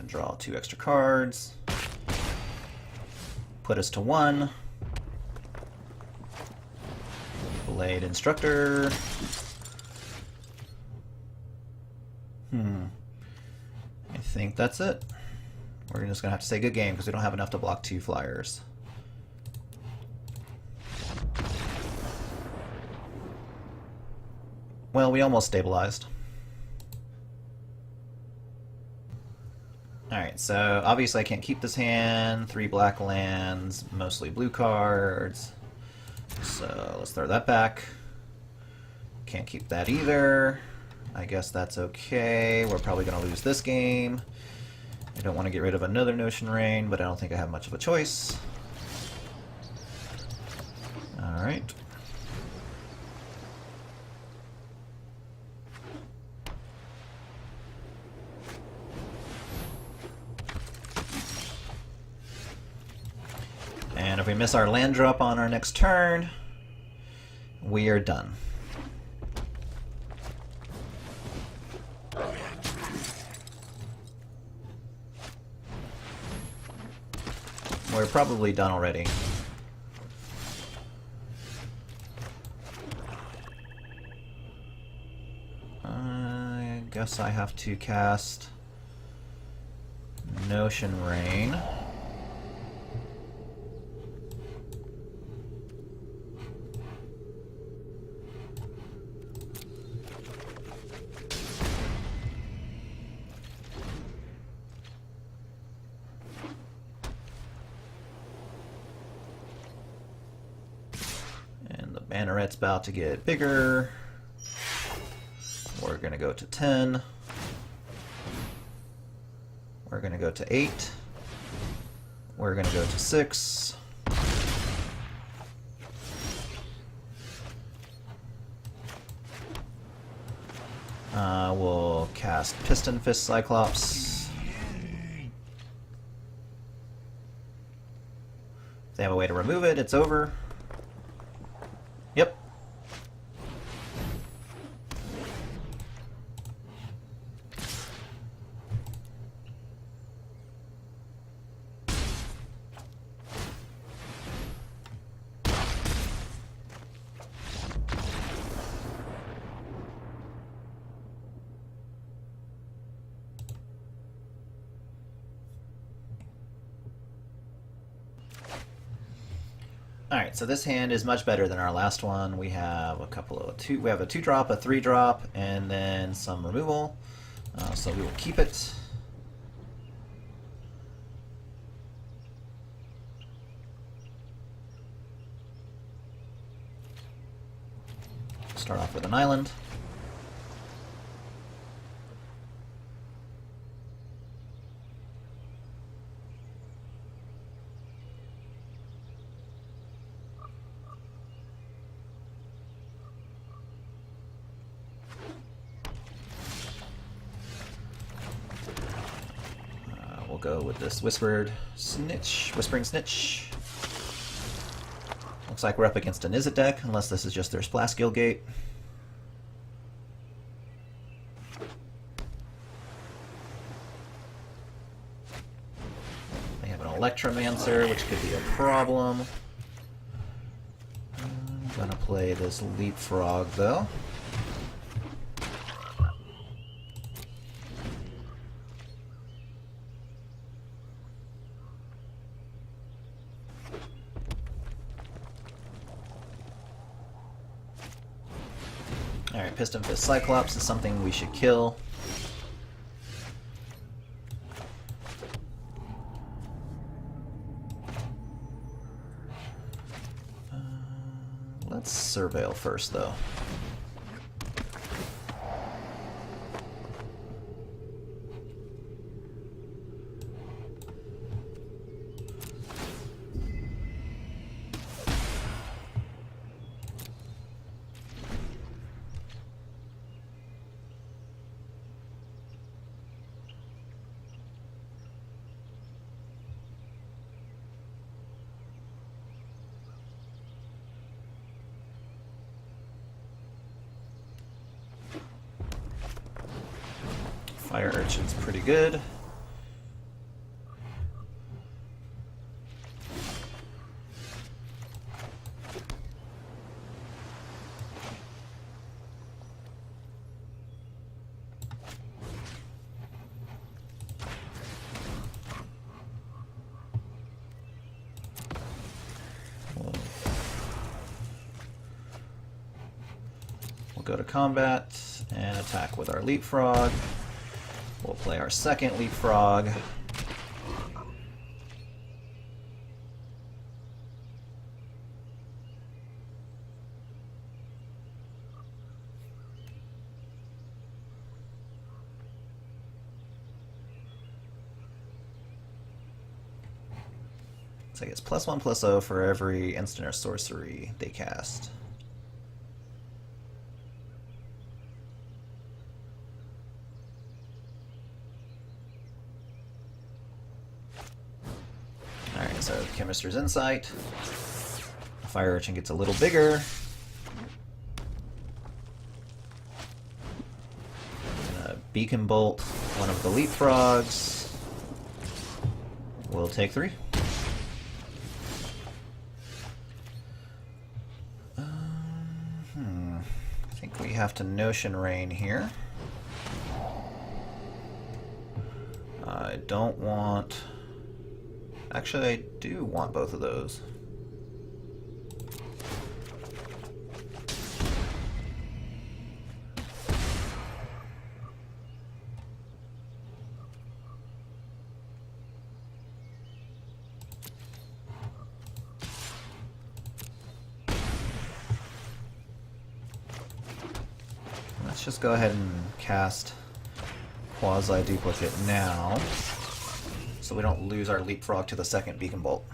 Draw 2 extra cards. Put us to 1. Blade Instructor. I think that's it. We're just going to have to say good game because we don't have enough to block 2 flyers. Well, we almost stabilized. Alright, so obviously I can't keep this hand. 3 black lands, mostly blue cards. So let's throw that back. Can't keep that either. I guess that's okay. We're probably going to lose this game. I don't want to get rid of another Notion Rain, but I don't think I have much of a choice. Alright. if we miss our land drop on our next turn, we are done. We're probably done already. I guess I have to cast Notion Rain. Banneret's about to get bigger. We're going to go to 10. We're going to go to 8. We're going to go to 6. We'll cast Piston Fist Cyclops. If they have a way to remove it, it's over. Yep. Alright, so this hand is much better than our last one. We have a couple of we have a 2-drop, a 3-drop, and then some removal. So we will keep it. Start off with an island. We'll go with this Whispering Snitch. Looks like we're up against an Izzet deck, unless this is just their Splash Guildgate. They have an Electromancer, which could be a problem. I'm gonna play this Leapfrog, though. Alright, Piston Fist Cyclops is something we should kill. Let's Surveil first, though. Fire Urchin's pretty good. We'll go to combat and attack with our Leapfrog. We'll play our second Leapfrog. So I guess +1/+0 for every instant or sorcery they cast. So Chemist's Insight. The Fire Urchin gets a little bigger. Beacon Bolt one of the Leapfrogs. We'll take 3. I think we have to Notion Rain here. I don't want... Actually, I do want both of those. Let's just go ahead and cast Quasi-Duplicate now, so we don't lose our Leapfrog to the second Beacon Bolt.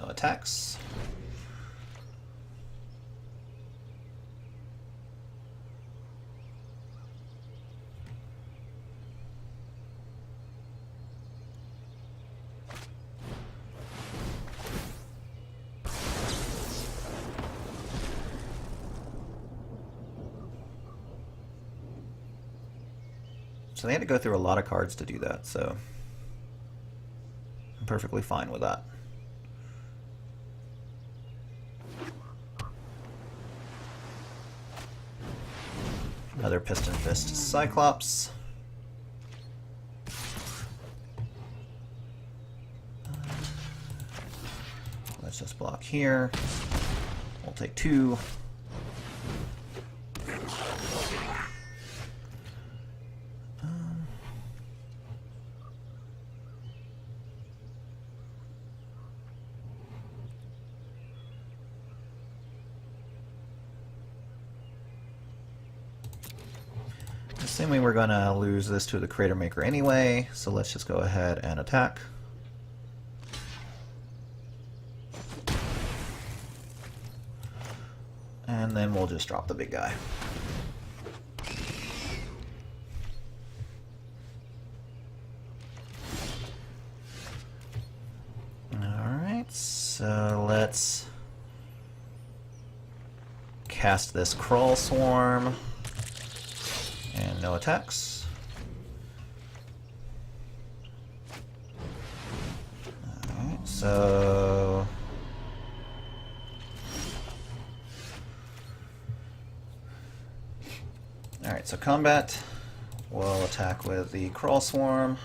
Attacks. So they had to go through a lot of cards to do that, so I'm perfectly fine with that. Another Piston Fist Cyclops. Let's just block here. We'll take 2. Assuming we're going to lose this to the Crater Maker anyway, so let's just go ahead and attack. And then we'll just drop the big guy. Alright, so let's cast this Crawl Swarm. And no attacks. Alright, so... Alright, so combat. We'll attack with the Crawl Swarm.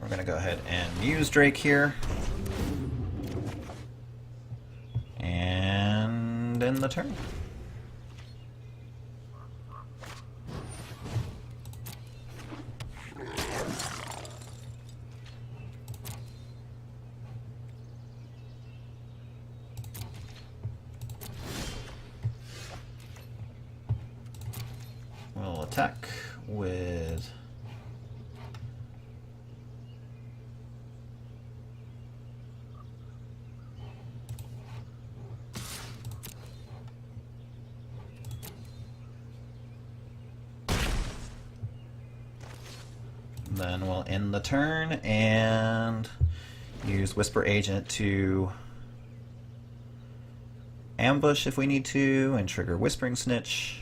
We're going to go ahead and Muse Drake here. And end the turn. We'll attack with then we'll end the turn and use Whisper Agent to ambush if we need to and trigger Whispering Snitch.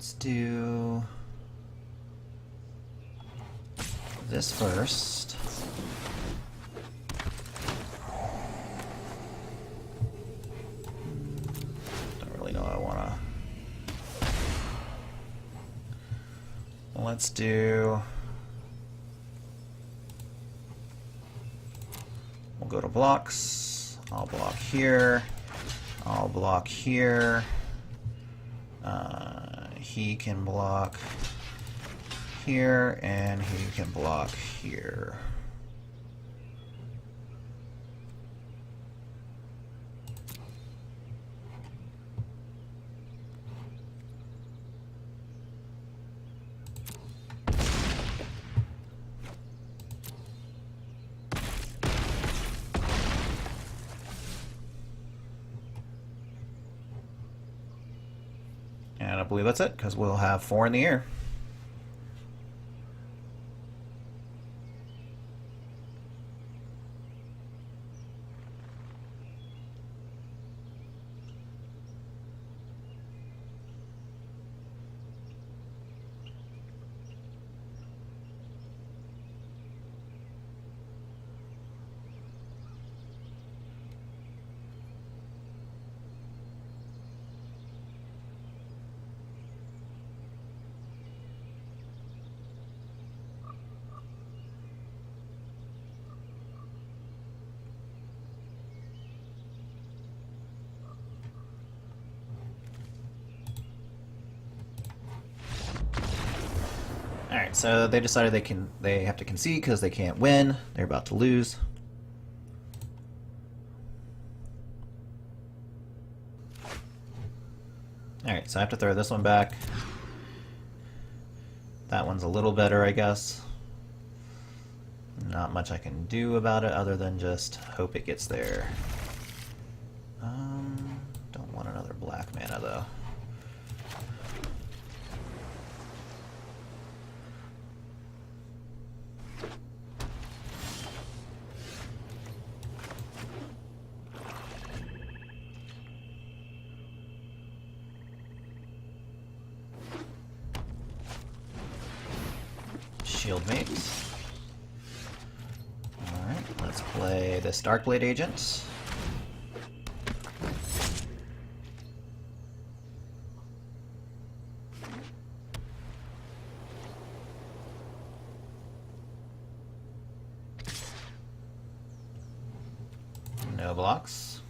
Let's do this first. Don't really know what I wanna. Let's do. We'll go to blocks. I'll block here. I'll block here. He can block here, and he can block here. And I believe that's it, because we'll have 4 in the air. Alright, so they decided they have to concede because they can't win. They're about to lose. Alright, so I have to throw this one back. That one's a little better, I guess. Not much I can do about it other than just hope it gets there. Don't want another black mana though. Shieldmate. Alright, let's play this Darkblade Agent. No blocks.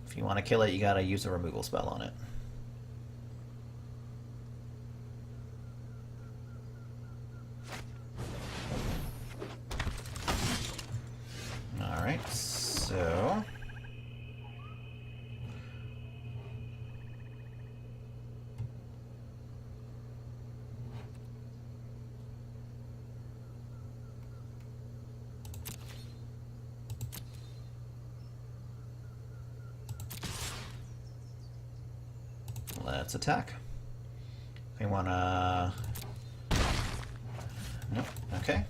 If you want to kill it, you gotta use a removal spell on it. Alright, so... let's attack. We wanna... Nope, okay.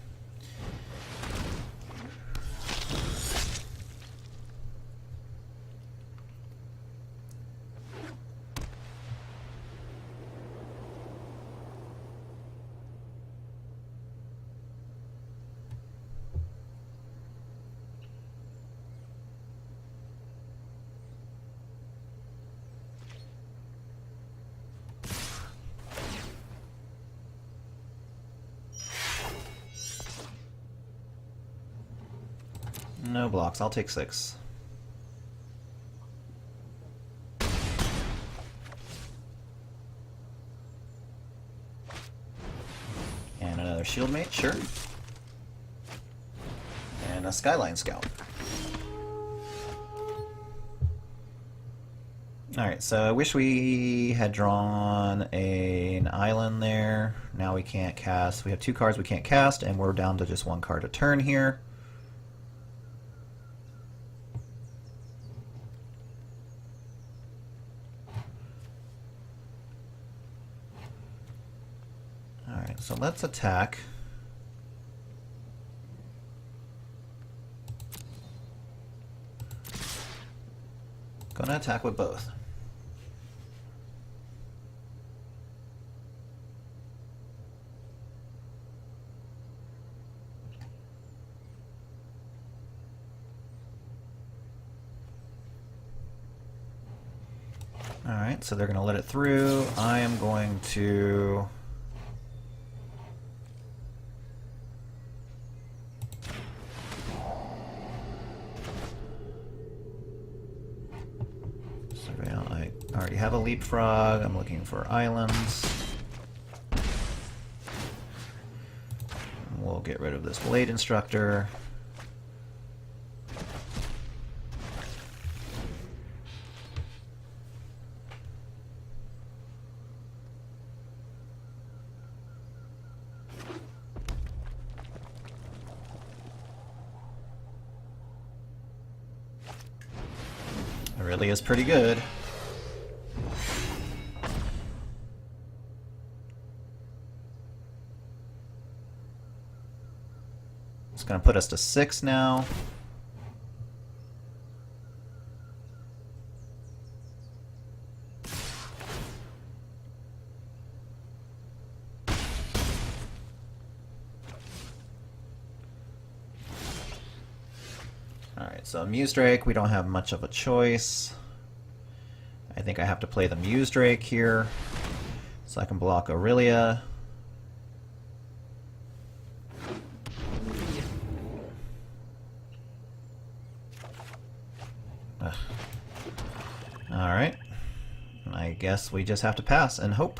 No blocks, I'll take 6. And another Shieldmate, sure. And a Skyline Scout. Alright, so I wish we had drawn an island there. Now we can't cast. We have 2 cards we can't cast, and we're down to just 1 card a turn here. Alright, so let's attack. Gonna attack with both. Alright, so they're going to let it through. I am going to... surveil. I already have a leapfrog. I'm looking for islands. We'll get rid of this blade instructor. It really is pretty good. It's going to put us to 6 now. Alright, so Muse Drake, we don't have much of a choice. I think I have to play the Muse Drake here, so I can block Aurelia. Alright, I guess we just have to pass and hope.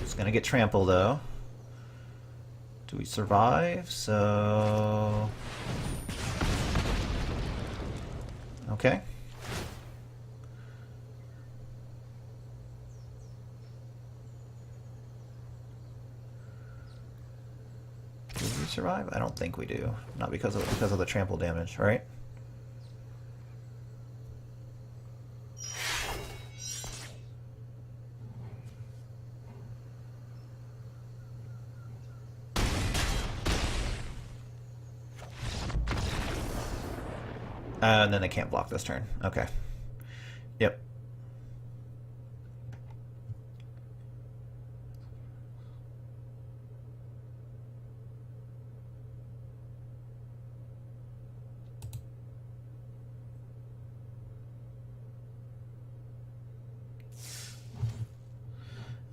It's gonna get trampled though. Do we survive? So... okay. Do we survive? I don't think we do. Not because of the trample damage, right? And then they can't block this turn. Okay. Yep.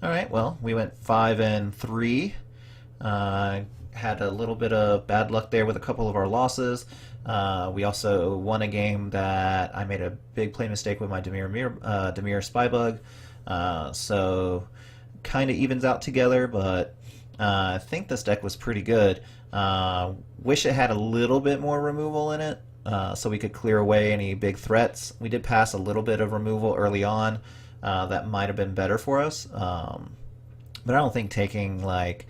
Alright, well, we went 5 and 3. Had a little bit of bad luck there with a couple of our losses. We also won a game that I made a big play mistake with my Dimir Spybug. So kind of evens out together, but I think this deck was pretty good. Wish it had a little bit more removal in it, so we could clear away any big threats. We did pass a little bit of removal early on. That might have been better for us. But I don't think taking like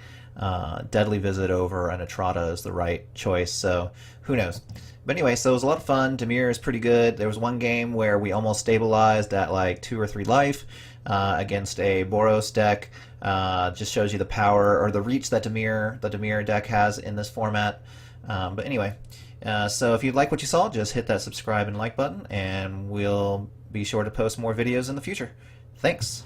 Deadly Visit over an Atrata is the right choice, so who knows. But anyway, so it was a lot of fun. Dimir is pretty good. There was one game where we almost stabilized at like 2 or 3 life against a Boros deck. Just shows you the power or the reach that the Dimir deck has in this format. But anyway, so if you like what you saw, just hit that subscribe and like button, and we'll be sure to post more videos in the future. Thanks.